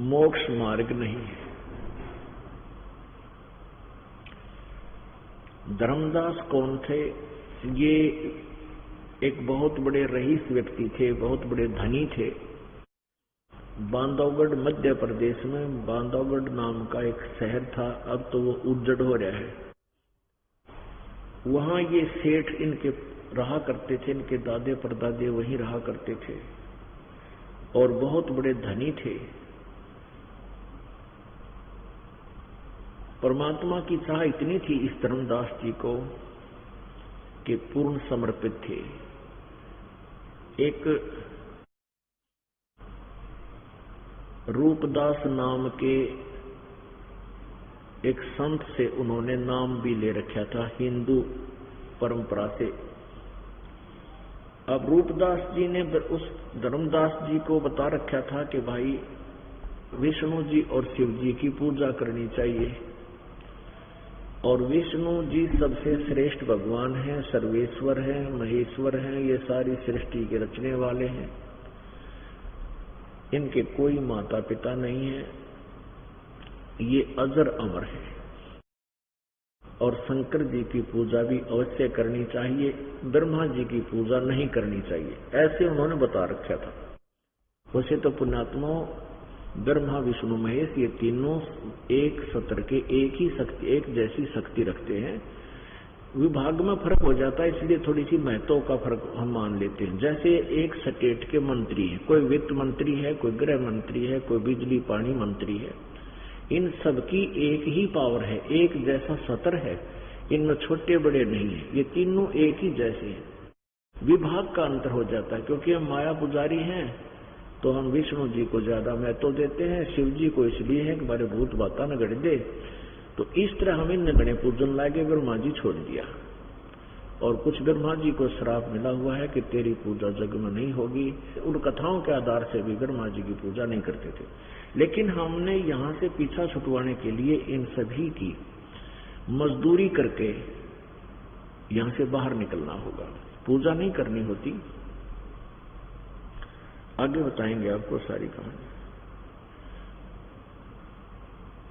मोक्ष मार्ग नहीं है। धर्मदास कौन थे? ये एक बहुत बड़े रईस व्यक्ति थे, बहुत बड़े धनी थे। बांधवगढ़ मध्य प्रदेश में बांधवगढ़ नाम का एक शहर था, अब तो वो उज्जड़ हो रहा है। वहां ये सेठ इनके रहा करते थे, इनके दादे परदादे वहीं रहा करते थे और बहुत बड़े धनी थे। परमात्मा की चाह इतनी थी इस धर्मदास जी को कि पूर्ण समर्पित थे। एक रूपदास नाम के एक संत से उन्होंने नाम भी ले रखा था हिंदू परंपरा से। अब रूपदास जी ने उस धर्मदास जी को बता रखा था कि भाई विष्णु जी और शिव जी की पूजा करनी चाहिए, और विष्णु जी सबसे श्रेष्ठ भगवान हैं, सर्वेश्वर हैं, महेश्वर हैं, ये सारी सृष्टि के रचने वाले हैं। इनके कोई माता पिता नहीं है, ये अजर अमर है, और शंकर जी की पूजा भी अवश्य करनी चाहिए, ब्रह्मा जी की पूजा नहीं करनी चाहिए, ऐसे उन्होंने बता रखा था। वैसे तो पुण्यात्मा ब्रह्मा विष्णु महेश ये तीनों एक सत्र के एक ही शक्ति, एक जैसी शक्ति रखते हैं। विभाग में फर्क हो जाता है, इसलिए थोड़ी सी महत्व का फर्क हम मान लेते हैं। जैसे एक स्टेट के मंत्री हैं, कोई वित्त मंत्री है, कोई गृह मंत्री है, कोई बिजली पानी मंत्री है, इन सबकी एक ही पावर है, एक जैसा सत्र है, इनमें छोटे बड़े नहीं है, ये तीनों एक ही जैसे हैं। विभाग का अंतर हो जाता है, क्योंकि हम माया पुजारी हैं तो हम विष्णु जी को ज्यादा महत्व देते हैं, शिव जी को इसलिए है कि हमारे भूत बाता न गढ़ दे, तो इस तरह हम इन गणे पूजन लागे ब्रह्मा जी छोड़ दिया। और कुछ ब्रह्मा जी को श्राप मिला हुआ है कि तेरी पूजा जग में नहीं होगी, उन कथाओं के आधार से भी ब्रह्मा जी की पूजा नहीं करते थे। लेकिन हमने यहाँ से पीछा छुटवाने के लिए इन सभी की मजदूरी करके यहाँ से बाहर निकलना होगा, पूजा नहीं करनी होती। आगे बताएंगे आपको सारी कहानी।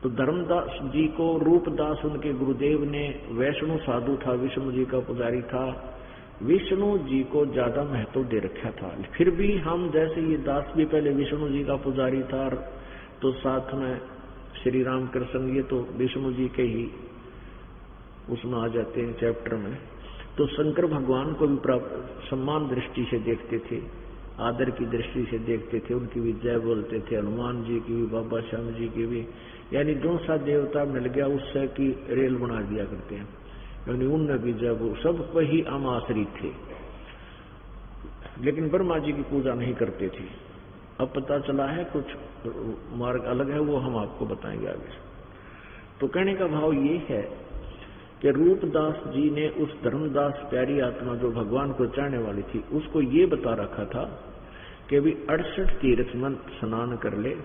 तो धर्मदास जी को रूपदास उनके गुरुदेव ने, वैष्णु साधु था, विष्णु जी का पुजारी था, विष्णु जी को ज्यादा महत्व दे रखा था। फिर भी हम जैसे ये दास भी पहले विष्णु जी का पुजारी था, तो साथ में श्री राम कृष्ण ये तो विष्णु जी के ही उसमें आ जाते हैं चैप्टर में। तो शंकर भगवान को भी सम्मान दृष्टि से देखते थे, आदर की दृष्टि से देखते थे, उनकी भी जय बोलते थे, हनुमान जी की भी, बाबा श्याम जी की भी, यानी जो सा देवता मिल गया उससे की रेल बना दिया करते हैं, यानी उनने भी जय बोल, सब वही हम आश्रित थे। लेकिन ब्रह्मा जी की पूजा नहीं करते थे। अब पता चला है कुछ मार्ग अलग है, वो हम आपको बताएंगे आगे। तो कहने का भाव ये है कि रूपदास जी ने उस धर्मदास प्यारी आत्मा जो भगवान को चाहने वाली थी, उसको ये बता रखा था कि भी 68 तीर्थ में स्नान कर ले,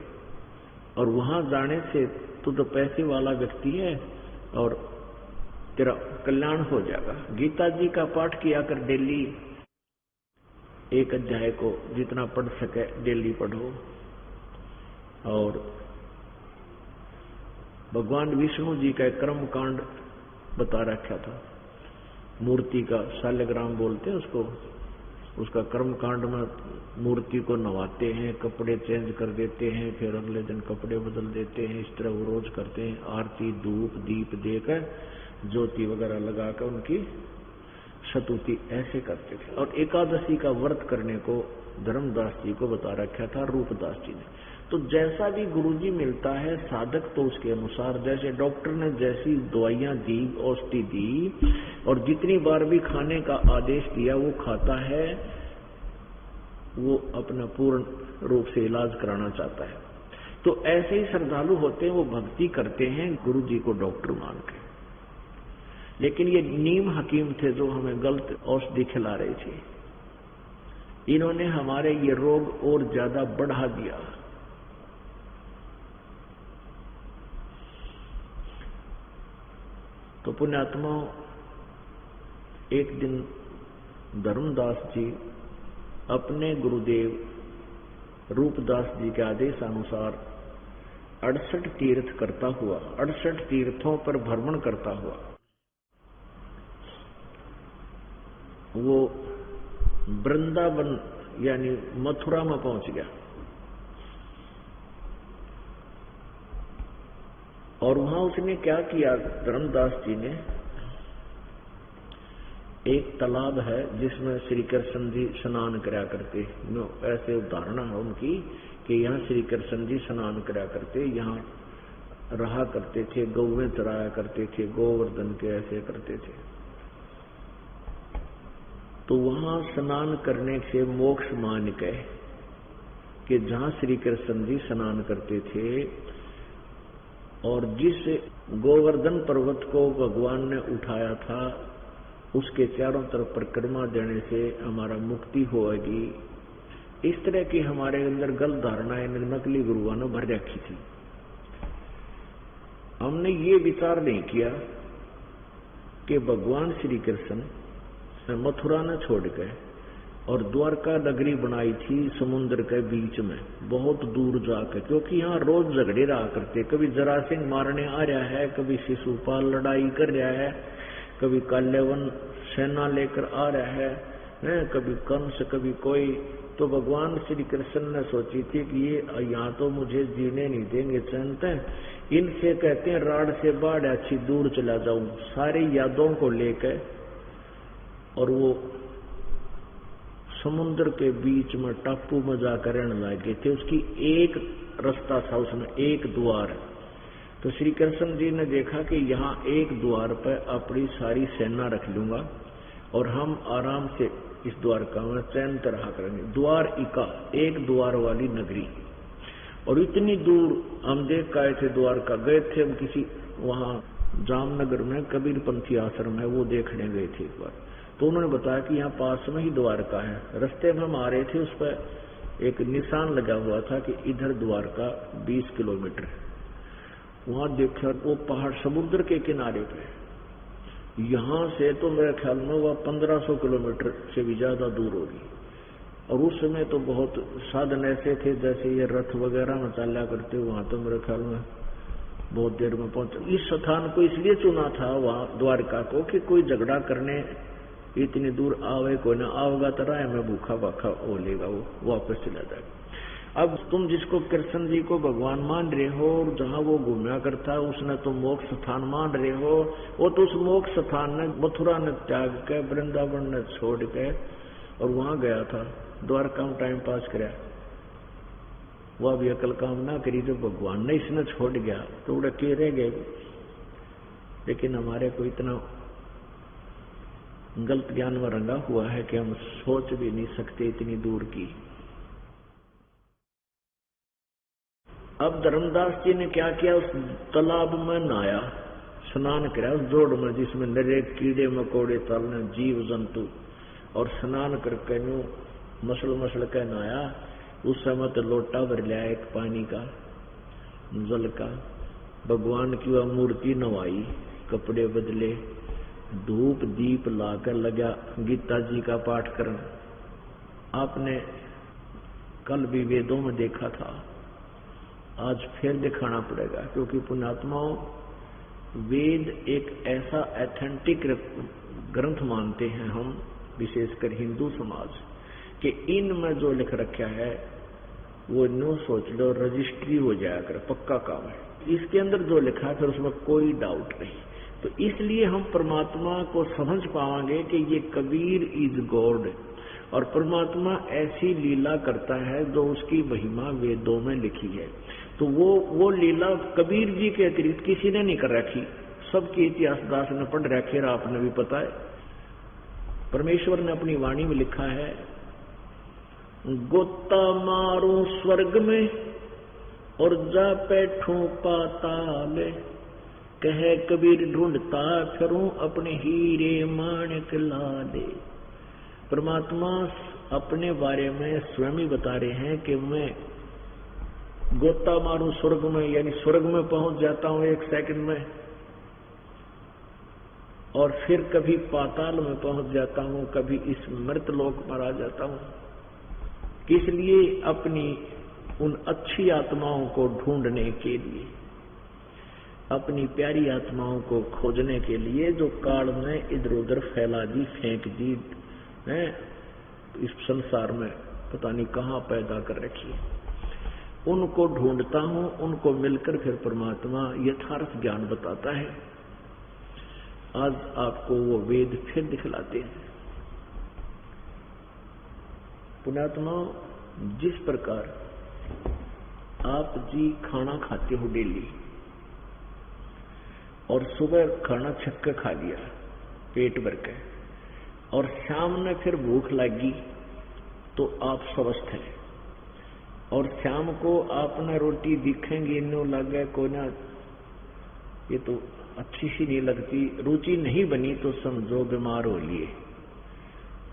और वहां जाने से तू तो पैसे वाला व्यक्ति है और तेरा कल्याण हो जाएगा। गीता जी का पाठ किया कर, डेली एक अध्याय को जितना पढ़ सके डेली पढ़ो। और भगवान विष्णु जी का कर्म कांड बता रखा था, मूर्ति का शालिग्राम बोलते हैं उसको, उसका कर्म कांड में मूर्ति को नवाते हैं, कपड़े चेंज कर देते हैं, फिर अगले दिन कपड़े बदल देते हैं, इस तरह वो रोज करते हैं। आरती धूप दीप देकर ज्योति वगैरह लगाकर उनकी स्तुति ऐसे करते थे। और एकादशी का व्रत करने को धर्मदास जी को बता रखा था रूपदास जी ने। तो जैसा भी गुरुजी मिलता है साधक तो उसके अनुसार, जैसे डॉक्टर ने जैसी दवाइयां दी, औषधि दी, और जितनी बार भी खाने का आदेश दिया वो खाता है, वो अपना पूर्ण रूप से इलाज कराना चाहता है। तो ऐसे ही श्रद्धालु होते हैं, वो भक्ति करते हैं गुरुजी को डॉक्टर मान के। लेकिन ये नीम हकीम थे जो हमें गलत औषधि खिला रहे थे, इन्होंने हमारे ये रोग और ज्यादा बढ़ा दिया। तो पुण्यात्मा, एक दिन धर्मदास जी अपने गुरुदेव रूपदास जी के आदेश अनुसार 68 तीर्थ करता हुआ, 68 तीर्थों पर भ्रमण करता हुआ वो वृंदावन यानी मथुरा में पहुंच गया। और वहां उसने क्या किया, धर्मदास जी ने एक तालाब है जिसमें श्री कृष्ण जी स्नान करा करते, ऐसे उदाहरण है उनकी कि यहाँ श्री कृष्ण जी स्नान करा करते, यहाँ रहा करते थे, गौवें चराया करते थे, गोवर्धन के ऐसे करते थे। तो वहां स्नान करने से मोक्ष मान के कि जहां श्री कृष्ण जी स्नान करते थे, और जिस गोवर्धन पर्वत को भगवान ने उठाया था उसके चारों तरफ परिक्रमा देने से हमारा मुक्ति होगी। इस तरह की हमारे अंदर गलत धारणाएं नकली गुरुओं ने भर रखी थी। हमने ये विचार नहीं किया कि भगवान श्री कृष्ण मथुरा न छोड़ के और द्वारका नगरी बनाई थी समुद्र के बीच में, बहुत दूर जाकर, क्योंकि यहाँ रोज झगड़े रहा करते। कभी जरासिंह मारने आ रहा है, कभी शिशुपाल लड़ाई कर रहा है, कभी काल्यवन सेना लेकर आ रहा है, कभी कंस, कभी कोई। तो भगवान श्री कृष्ण ने सोची थी कि ये यहाँ तो मुझे जीने नहीं देंगे चैनते, इनसे कहते हैं राड से बाढ़ अच्छी दूर चला जाऊं, सारी यादों को लेकर। और वो समुद्र के बीच में टापू में जाकर रहने लगे थे। उसकी एक रास्ता था, उसमें एक द्वार। तो श्री कृष्ण जी ने देखा कि यहाँ एक द्वार पर अपनी सारी सेना रख लूंगा और हम आराम से इस द्वारका में चैन रहा करेंगे। द्वारिका, एक द्वार वाली नगरी। और इतनी दूर हम देख गए थे, द्वारका गए थे हम किसी वहां जामनगर में कबीरपंथी आश्रम है, वो देखने गए थे एक बार। तो उन्होंने बताया कि यहाँ पास में ही द्वारका है। रास्ते में हम आ रहे थे, उस पर एक निशान लगा हुआ था कि इधर द्वारका 20 किलोमीटर। वहां देखा वो पहाड़ समुद्र के किनारे पे, यहाँ से तो मेरे ख्याल में वह 1500 किलोमीटर से भी ज्यादा दूर होगी। और उस समय तो बहुत साधन ऐसे थे जैसे ये रथ वगैरह में चला करते, वहां तो मेरे ख्याल में बहुत देर में पहुंच। इस स्थान को इसलिए चुना था वहां द्वारका को कि कोई झगड़ा करने इतनी दूर आवे, कोई ना आवेगा तो राय में भूखा भाखा हो लेगा, वो वापस चला जाएगा। अब तुम जिसको कृष्ण जी को भगवान मान रहे हो और जहां वो घूमया करता है उसने तुम मोक्ष स्थान मान रहे हो, वो तो उस मोक्ष स्थान ने मथुरा ने त्याग के, वृंदावन ने छोड़ के और वहां गया था, द्वारका में टाइम पास कराया। वह भी अकल काम ना करी, जब भगवान ने इसने छोड़ गया तो उड़े के रह गए। लेकिन हमारे को इतना गलत ज्ञान में रंगा हुआ है कि हम सोच भी नहीं सकते इतनी दूर की। अब धर्मदास जी ने क्या किया, उस तालाब में नहाया, स्नान किया उस जोड़ में जिसमें नरे कीड़े मकोड़े तलने जीव जंतु, और स्नान करके यूं मसल के नहाया। उस समय तो लोटा भर लिया एक पानी का, जल का। भगवान की वह मूर्ति नवाई, कपड़े बदले, धूप दीप लाकर लगा गीता जी का पाठ करना। आपने कल भी वेदों में देखा था, आज फिर दिखाना पड़ेगा, क्योंकि पुण्यात्माओं वेद एक ऐसा एथेंटिक ग्रंथ मानते हैं हम, विशेषकर हिंदू समाज, कि इनमें जो लिख रखा है वो नो सोच लो रजिस्ट्री हो जाया कर, पक्का काम है। इसके अंदर जो लिखा है फिर उसमें कोई डाउट नहीं। तो इसलिए हम परमात्मा को समझ पाएंगे कि ये कबीर इज गॉड, और परमात्मा ऐसी लीला करता है जो उसकी महिमा वेदों में लिखी है। तो वो लीला कबीर जी के अतिरिक्त किसी ने नहीं कर रखी, सबकी इतिहास दास ने पढ़ रखी है, आपने भी पता है। परमेश्वर ने अपनी वाणी में लिखा है, गोता मारू स्वर्ग में और जा बैठूं पाताल, कहे कबीर ढूंढता फिरूं अपने हीरे माणिक लाले। परमात्मा अपने बारे में स्वयं ही बता रहे हैं कि मैं गोता मारूं स्वर्ग में, यानी स्वर्ग में पहुंच जाता हूं 1 सेकंड में, और फिर कभी पाताल में पहुंच जाता हूं, कभी इस मृत लोक पर आ जाता हूं। किस लिए? अपनी उन अच्छी आत्माओं को ढूंढने के लिए, अपनी प्यारी आत्माओं को खोजने के लिए, जो काल में इधर उधर फैला दी, फेंक दी है, इस संसार में पता नहीं कहां पैदा कर रखी है। उनको ढूंढता हूं, उनको मिलकर फिर परमात्मा यथार्थ ज्ञान बताता है। आज आपको वो वेद फिर दिखलाते हैं। पुण्यात्मा, जिस प्रकार आप जी खाना खाते हो डेली और सुबह खाना छक के खा लिया पेट भर के और शाम में फिर भूख लगी तो आप स्वस्थ हैं, और शाम को आपने रोटी दिखेंगी नो लगे को ना ये तो अच्छी सी नहीं लगती, रुचि नहीं बनी तो समझो बीमार हो लिए।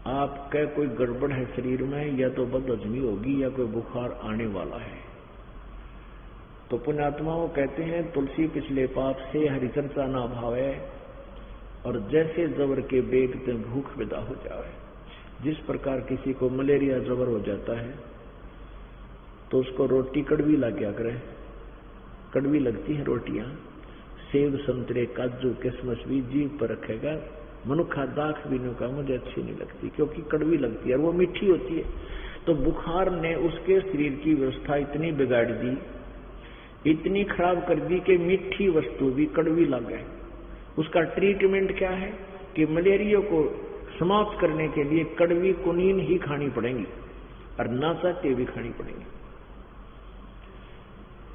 आपका कोई गड़बड़ है शरीर में, या तो बदहजमी होगी या कोई बुखार आने वाला है। तो पुण्यात्माओं कहते हैं तुलसी पिछले पाप से हरिचर्चा ना भावे, और जैसे जबर के बेग ते भूख विदा हो जाए। जिस प्रकार किसी को मलेरिया जबर हो जाता है तो उसको रोटी कड़वी लग गया करे, कड़वी लगती है रोटियां, सेब संतरे काजू किशमिश भी जीभ पर रखेगा, मनुखा दाख भी का मुझे अच्छी नहीं लगती क्योंकि कड़वी लगती है और वो मीठी होती है। तो बुखार ने उसके शरीर की व्यवस्था इतनी बिगाड़ दी, इतनी खराब कर दी कि मीठी वस्तु भी कड़वी लग गए। उसका ट्रीटमेंट क्या है कि मलेरिया को समाप्त करने के लिए कड़वी कुनीन ही खानी पड़ेगी और ना चाहते भी खानी पड़ेगी।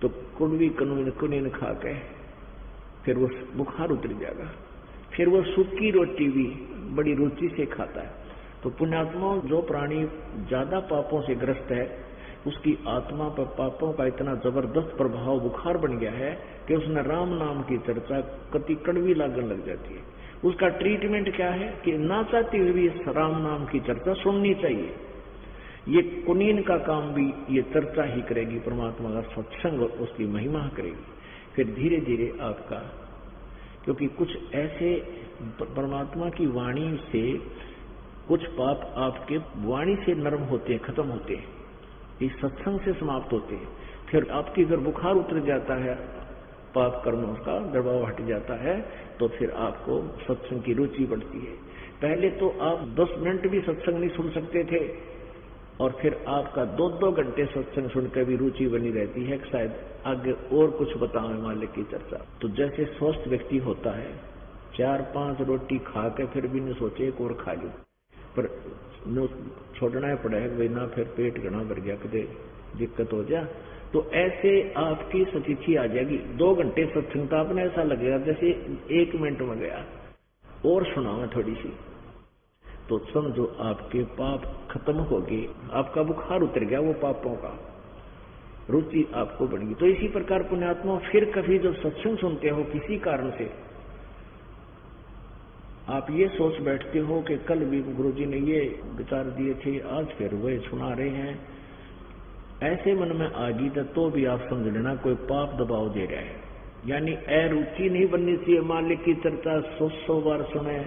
तो कड़वी कुनीन खा के फिर वो बुखार उतर जाएगा। फिर वो सूखी रोटी भी बड़ी रुचि से खाता है। तो पुण्यात्मा, जो प्राणी ज्यादा पापों से ग्रस्त है उसकी आत्मा पर पापों का इतना जबरदस्त प्रभाव बुखार बन गया है कि उसने राम नाम की चर्चा कति कड़वी लागन लग जाती है। उसका ट्रीटमेंट क्या है कि ना चाहते हुए भी राम नाम की चर्चा सुननी चाहिए। ये कुनीन का काम भी ये चर्चा ही करेगी, परमात्मा का सत्संग उसकी महिमा करेगी। फिर धीरे धीरे आपका, क्योंकि कुछ ऐसे परमात्मा की वाणी से कुछ पाप आपके वाणी से नरम होते हैं, खत्म होते हैं, इस सत्संग से समाप्त होते हैं। फिर आपकी अगर बुखार उतर जाता है, पाप कर्मों का दबाव हट जाता है, तो फिर आपको सत्संग की रुचि बढ़ती है। पहले तो आप 10 मिनट भी सत्संग नहीं सुन सकते थे, और फिर आपका 2-2 घंटे सत्संग सुनकर भी रुचि बनी रहती है, शायद आगे और कुछ बताओ मालिक की चर्चा। तो जैसे स्वस्थ व्यक्ति होता है, 4-5 रोटी खा के फिर भी नहीं सोचे एक और खा ली, पर छोड़ना पड़ेगा भाई ना, फिर पेट घना भर गया कदे दिक्कत हो जा। तो ऐसे आपकी स्थिति आ जाएगी। 2 घंटे सत्संग तो आपने ऐसा लगेगा जैसे 1 मिनट में गया। और सुनाओ थोड़ी सी, तो समझो आपके पाप खत्म हो गए, आपका बुखार उतर गया वो पापों का, रुचि आपको बढ़ेगी। तो इसी प्रकार पुण्यात्मा, फिर कभी जब सत्संग सुनते हो किसी कारण से, आप ये सोच बैठते हो कि कल भी गुरुजी ने ये विचार दिए थे, आज फिर वही सुना रहे हैं, ऐसे मन में आ गई तो भी आप समझ लेना कोई पाप दबाव दे रहा है। यानी रुचि नहीं बननी चाहिए। मालिक की चर्चा 100 बार सुने,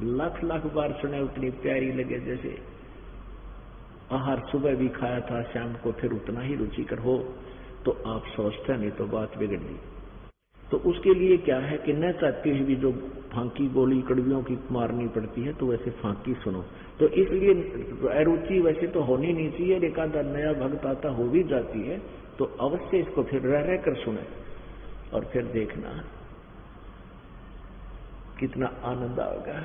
लाख बार सुने, उतनी प्यारी लगे जैसे आहार सुबह भी खाया था, शाम को फिर उतना ही रुचिकर हो, तो आप सोचते नहीं तो बात बिगड़ गई। तो उसके लिए क्या है कि न चाहते हुए भी जो फांकी गोली कड़वियों की मारनी पड़ती है, तो वैसे फांकी सुनो। तो इसलिए अरुचि वैसे तो होनी नहीं चाहिए, एक आधा नया भक्त आता हो भी जाती है तो अवश्य इसको फिर रह कर सुने, और फिर देखना कितना आनंद आएगा।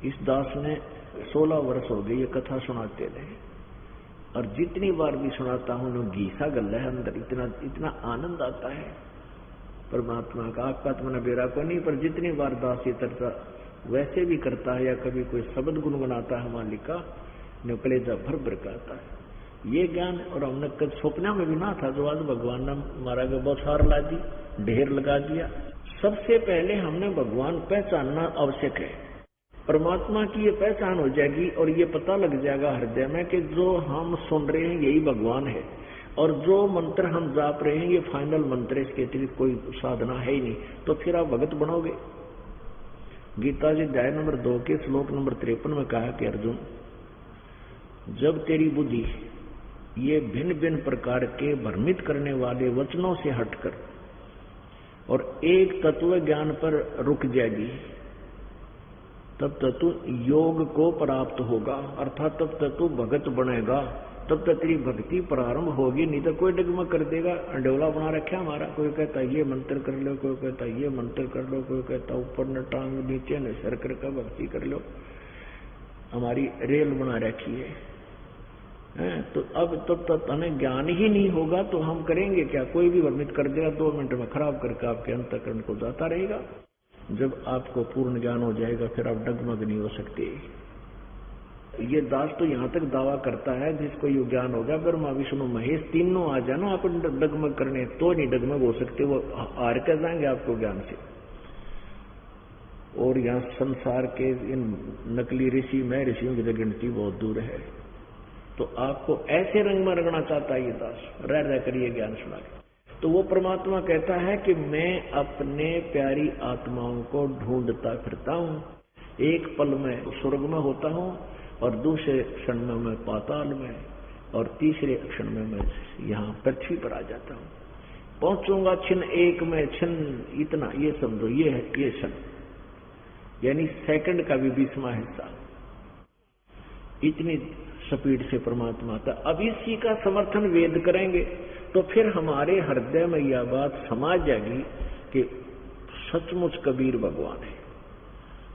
इस दास ने 16 वर्ष हो गए ये कथा सुनाते रहे, और जितनी बार भी सुनाता हूं ना घीसा गल है अंदर, इतना आनंद आता है परमात्मा का। आपका तो मैंने बेरा को नहीं, पर जितनी बार दास ये चर्चा वैसे भी करता है या कभी कोई शब्द गुनगुनाता है मालिक का, ने कलेजा भर भर का आता है ये ज्ञान। और हमने कभी सपना में भी ना था, जो आज भगवान ने हमारा बौछार ला दी, ढेर लगा दिया। सबसे पहले हमने भगवान पहचानना आवश्यक है। परमात्मा की ये पहचान हो जाएगी और ये पता लग जाएगा हृदय में कि जो हम सुन रहे हैं यही भगवान है, और जो मंत्र हम जाप रहे हैं ये फाइनल मंत्र है, इसके अतिरिक्त कोई साधना है ही नहीं। तो फिर आप भगत बनोगे। गीता जी अध्याय नंबर 2 के श्लोक नंबर 53 में कहा कि अर्जुन, जब तेरी बुद्धि ये भिन्न भिन्न प्रकार के भ्रमित करने वाले वचनों से हटकर और एक तत्व ज्ञान पर रुक जाएगी, तब तक तू योग को प्राप्त होगा, अर्थात तब तक तू भगत बनेगा, तब तक तेरी भक्ति प्रारंभ होगी। नहीं तो कोई डगमग कर देगा। अंडोला बना रखा हमारा, कोई कहता ये मंत्र कर लो, कोई कहता ये मंत्र कर लो, कोई कहता ऊपर न टांग नीचे न सर करके भक्ति कर लो। हमारी रेल बना रखी है। तो अब तब तक हमें ज्ञान ही नहीं होगा तो हम करेंगे क्या? कोई भी वर्णित कर देगा 2 मिनट में खराब करके आपके अंतःकरण को जाता रहेगा। जब आपको पूर्ण ज्ञान हो जाएगा फिर आप डगमग नहीं हो सकते। ये दास तो यहाँ तक दावा करता है जिसको ये ज्ञान होगा ब्रह्मा विष्णु महेश तीनों आ जाए ना आप डगमग करने, तो नहीं डगमग हो सकते, वो हार कर जाएंगे आपको ज्ञान से। और यहाँ संसार के इन नकली ऋषि में ऋषियों की गिनती बहुत दूर है। तो आपको ऐसे रंग में रंगना चाहता है ये दास, रह रह कर ये ज्ञान सुना के। तो वो परमात्मा कहता है कि मैं अपने प्यारी आत्माओं को ढूंढता फिरता हूँ। एक पल में स्वर्ग में होता हूँ और दूसरे क्षण में मैं पाताल में और तीसरे क्षण में मैं यहाँ पृथ्वी पर आ जाता हूँ। पहुंचूंगा छिन एक में, छिन इतना ये समझो, ये है ये क्षण, यानी सेकंड का भी 20वां हिस्सा। इतनी स्पीड से परमात्मा आता। अब इसी का समर्थन वेद करेंगे तो फिर हमारे हृदय में यह बात समा जाएगी कि सचमुच कबीर भगवान है,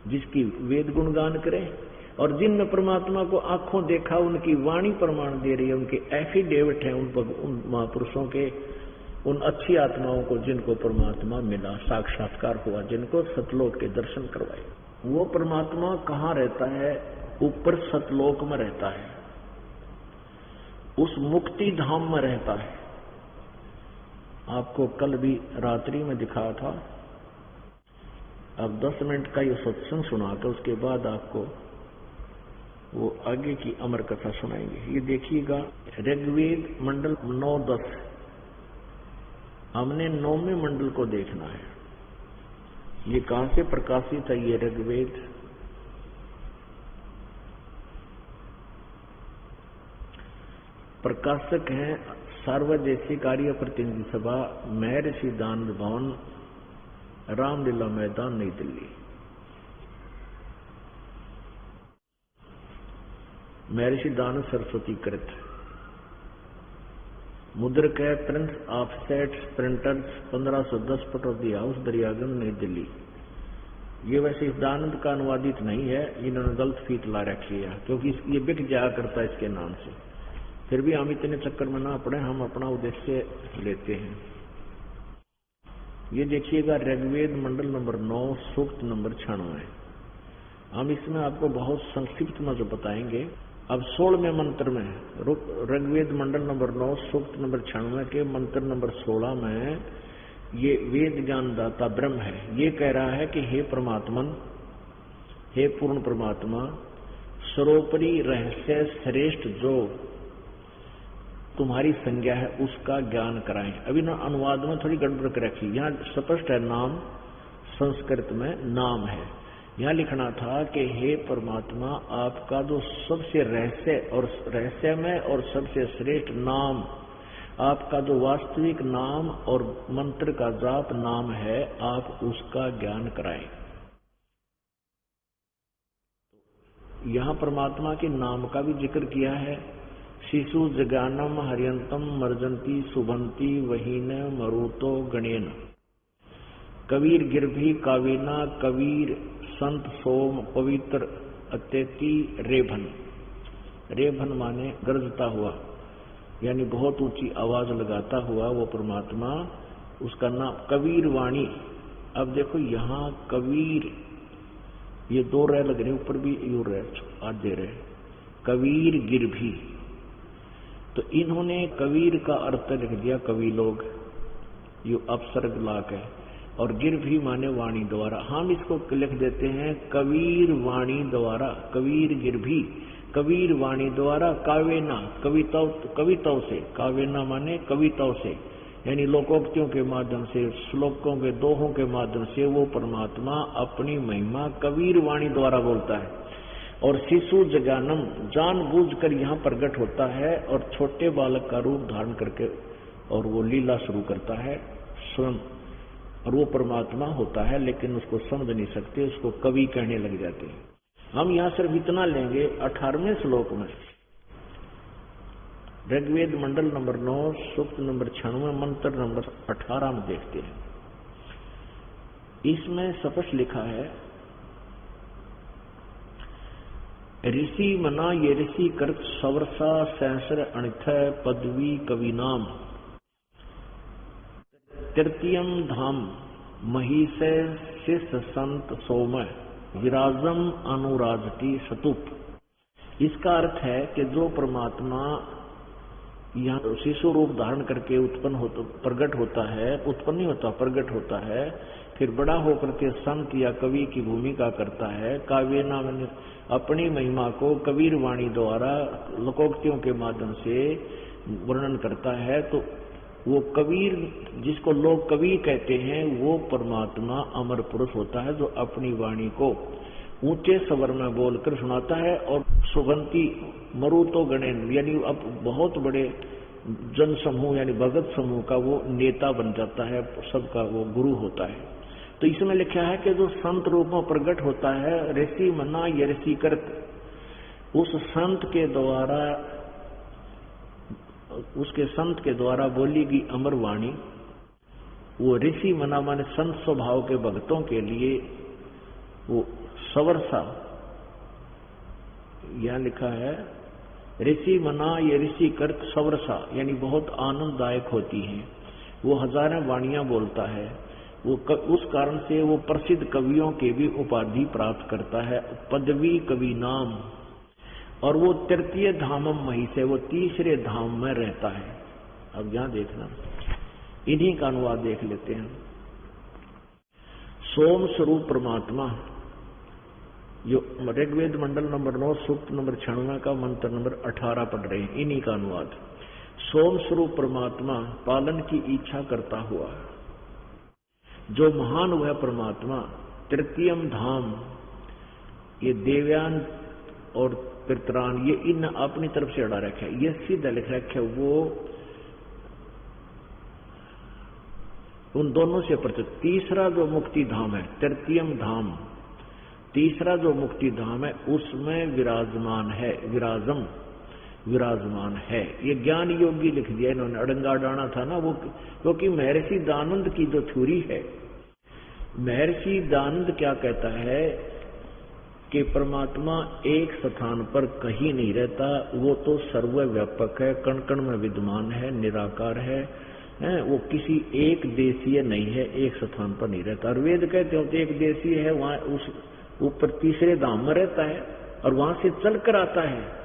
जिसकी वेद गुणगान करें। और जिन परमात्मा को आंखों देखा उनकी वाणी प्रमाण दे रही है, उनके एफिडेविट हैं उन महापुरुषों के, उन अच्छी आत्माओं को जिनको परमात्मा मिला, साक्षात्कार हुआ, जिनको सतलोक के दर्शन करवाए। वो परमात्मा कहाँ रहता है? ऊपर सतलोक में रहता है, उस मुक्ति धाम में रहता है। आपको कल भी रात्रि में दिखाया था। अब 10 मिनट का ये सत्संग सुनाकर उसके बाद आपको वो आगे की अमर कथा सुनाएंगे। ये देखिएगा ऋग्वेद मंडल 9-10, हमने 9वें मंडल को देखना है। ये कहां से प्रकाशित है? ये ऋग्वेद प्रकाशक हैं सार्वदेशिक आर्य प्रतिनिधि सभा, महर्षि दानंद भवन, रामलीला मैदान, नई दिल्ली। महर्षि दानंद सरस्वती कृत। मुद्रक है Prince offset printers, 1510, Pataudi house, Daryaganj, नई दिल्ली। ये वैसे इस दानंद का अनुवादित नहीं है, इन्होंने गलत फीत ला रखी है क्योंकि ये बिक जाया करता है इसके नाम से। फिर भी हम इतने चक्कर में ना पड़े, हम अपना उद्देश्य लेते हैं। ये देखिएगा ऋग्वेद मंडल नंबर 9, सूक्त नंबर 96। हम इसमें आपको बहुत संक्षिप्त में जो बताएंगे। अब 16वें मंत्र में ऋग्वेद मंडल नंबर 9, सूक्त नंबर 96 के मंत्र नंबर 16 में ये वेद ज्ञानदाता ब्रह्म है। ये कह रहा है कि हे परमात्मन, हे पूर्ण परमात्मा, सर्वोपरि रहस्य श्रेष्ठ जो तुम्हारी संज्ञा है उसका ज्ञान कराएं। अभी ना अनुवाद में थोड़ी गड़बड़ कर रखी, यहाँ स्पष्ट है नाम, संस्कृत में नाम है। यहाँ लिखना था कि हे परमात्मा, आपका जो सबसे रहस्यमय और सबसे श्रेष्ठ नाम, आपका जो वास्तविक नाम और मंत्र का जाप नाम है, आप उसका ज्ञान कराएं। यहाँ परमात्मा के नाम का भी जिक्र किया है। शिशु जगानम हरियंतम मर्जंती शुभंती वहीन मरुतो गणेन, कबीर गिरभी कावेना, कबीर संत सोम पवित्र अत्यति रेभन। रेभन माने गरजता हुआ, यानी बहुत ऊंची आवाज लगाता हुआ वो परमात्मा, उसका नाम कबीर वाणी। अब देखो यहाँ कबीर, ये 2 रह लग रहे, ऊपर भी यू रह आधे रहे, कबीर गिरभी। तो इन्होंने कबीर का अर्थ लिख दिया कवि लोग, ये अपसर्ग लाक है, और गिर भी माने वाणी द्वारा। हम इसको लिख देते हैं कबीर वाणी द्वारा, कबीर गिर भी, कबीर वाणी द्वारा, कावेना कविताओं से, कावेना माने कविताओं से, यानी लोकोक्तियों के माध्यम से, श्लोकों के दोहों के माध्यम से वो परमात्मा अपनी महिमा कबीर वाणी द्वारा बोलता है। और शिशु जगानम जानबूझकर यहाँ प्रकट होता है और छोटे बालक का रूप धारण करके और वो लीला शुरू करता है स्वयं, और वो परमात्मा होता है लेकिन उसको समझ नहीं सकते, उसको कवि कहने लग जाते हैं। हम यहां सिर्फ इतना लेंगे 18वें श्लोक में, ऋग्वेद मंडल नंबर 9 सूक्त नंबर 96 मंत्र नंबर 18 में देखते हैं। इसमें स्पष्ट लिखा है, ऋषि मना ये ऋषि कर्त सवर्षा सहस्र अणिथ पदवी कवि नाम तृतीयम धाम महिष शिष संत सोम विराजम अनुराजती सतुप। इसका अर्थ है कि जो परमात्मा यहाँ शिशु रूप धारण करके प्रकट होता है, उत्पन्न नहीं होता, प्रकट होता है, फिर बड़ा होकर के संत या कवि की भूमिका करता है, काव्य नाम अपनी महिमा को कबीर वाणी द्वारा लोकोक्तियों के माध्यम से वर्णन करता है। तो वो कबीर, जिसको लोग कवि कहते हैं, वो परमात्मा अमर पुरुष होता है, जो अपनी वाणी को ऊंचे स्वर में बोलकर सुनाता है और सुगंती मरुतो गणेन यानी अब बहुत बड़े जन समूह यानी भगत समूह का वो नेता बन जाता है, सबका वो गुरु होता है। तो इसमें लिखा है कि जो संत रूप में प्रकट होता है, ऋषि मना ये ऋषि करत, उस संत के द्वारा, उसके संत के द्वारा बोली गई अमर वाणी, वो ऋषि मना माने संत स्वभाव के भक्तों के लिए वो सवर्षा, यहां लिखा है ऋषि मना ये ऋषि कर्त सवर्षा यानी बहुत आनंददायक होती है। वो हजारों वाणियां बोलता है, वो उस कारण से वो प्रसिद्ध कवियों के भी उपाधि प्राप्त करता है, पदवी कवि नाम। और वो तृतीय धामम मही से, वो तीसरे धाम में रहता है। अब यहां देखना, इन्हीं का अनुवाद देख लेते हैं। सोम स्वरूप परमात्मा, जो ऋग्वेद मंडल नंबर 9 सूक्त नंबर 96 का मंत्र नंबर 18 पढ़ रहे हैं, इन्हीं का अनुवाद। सोम स्वरूप परमात्मा पालन की इच्छा करता हुआ, जो महान वह परमात्मा तृतीयम धाम, ये देवयान और पितरान ये इन अपनी तरफ से अड़ा रखे, ये सीधा लिख रखे, वो उन दोनों से परिचित। तीसरा जो मुक्ति धाम है, तृतीयम धाम, तीसरा जो मुक्ति धाम है, उसमें विराजमान है, विराजमान है। ये ज्ञान योगी लिख दिया इन्होंने, अड़ंगा डाना था ना वो, क्योंकि महर्षि दानंद की जो थ्योरी है, महर्षि दानंद क्या कहता है कि परमात्मा एक स्थान पर कहीं नहीं रहता, वो तो सर्वव्यापक है, कण कण में विद्यमान है, निराकार है, वो किसी एक देशीय नहीं है, एक स्थान पर नहीं रहता। और वेद कहते हो तो एक देशीय है, वहां उस ऊपर तीसरे धाम में रहता है और वहां से चल कर आता है।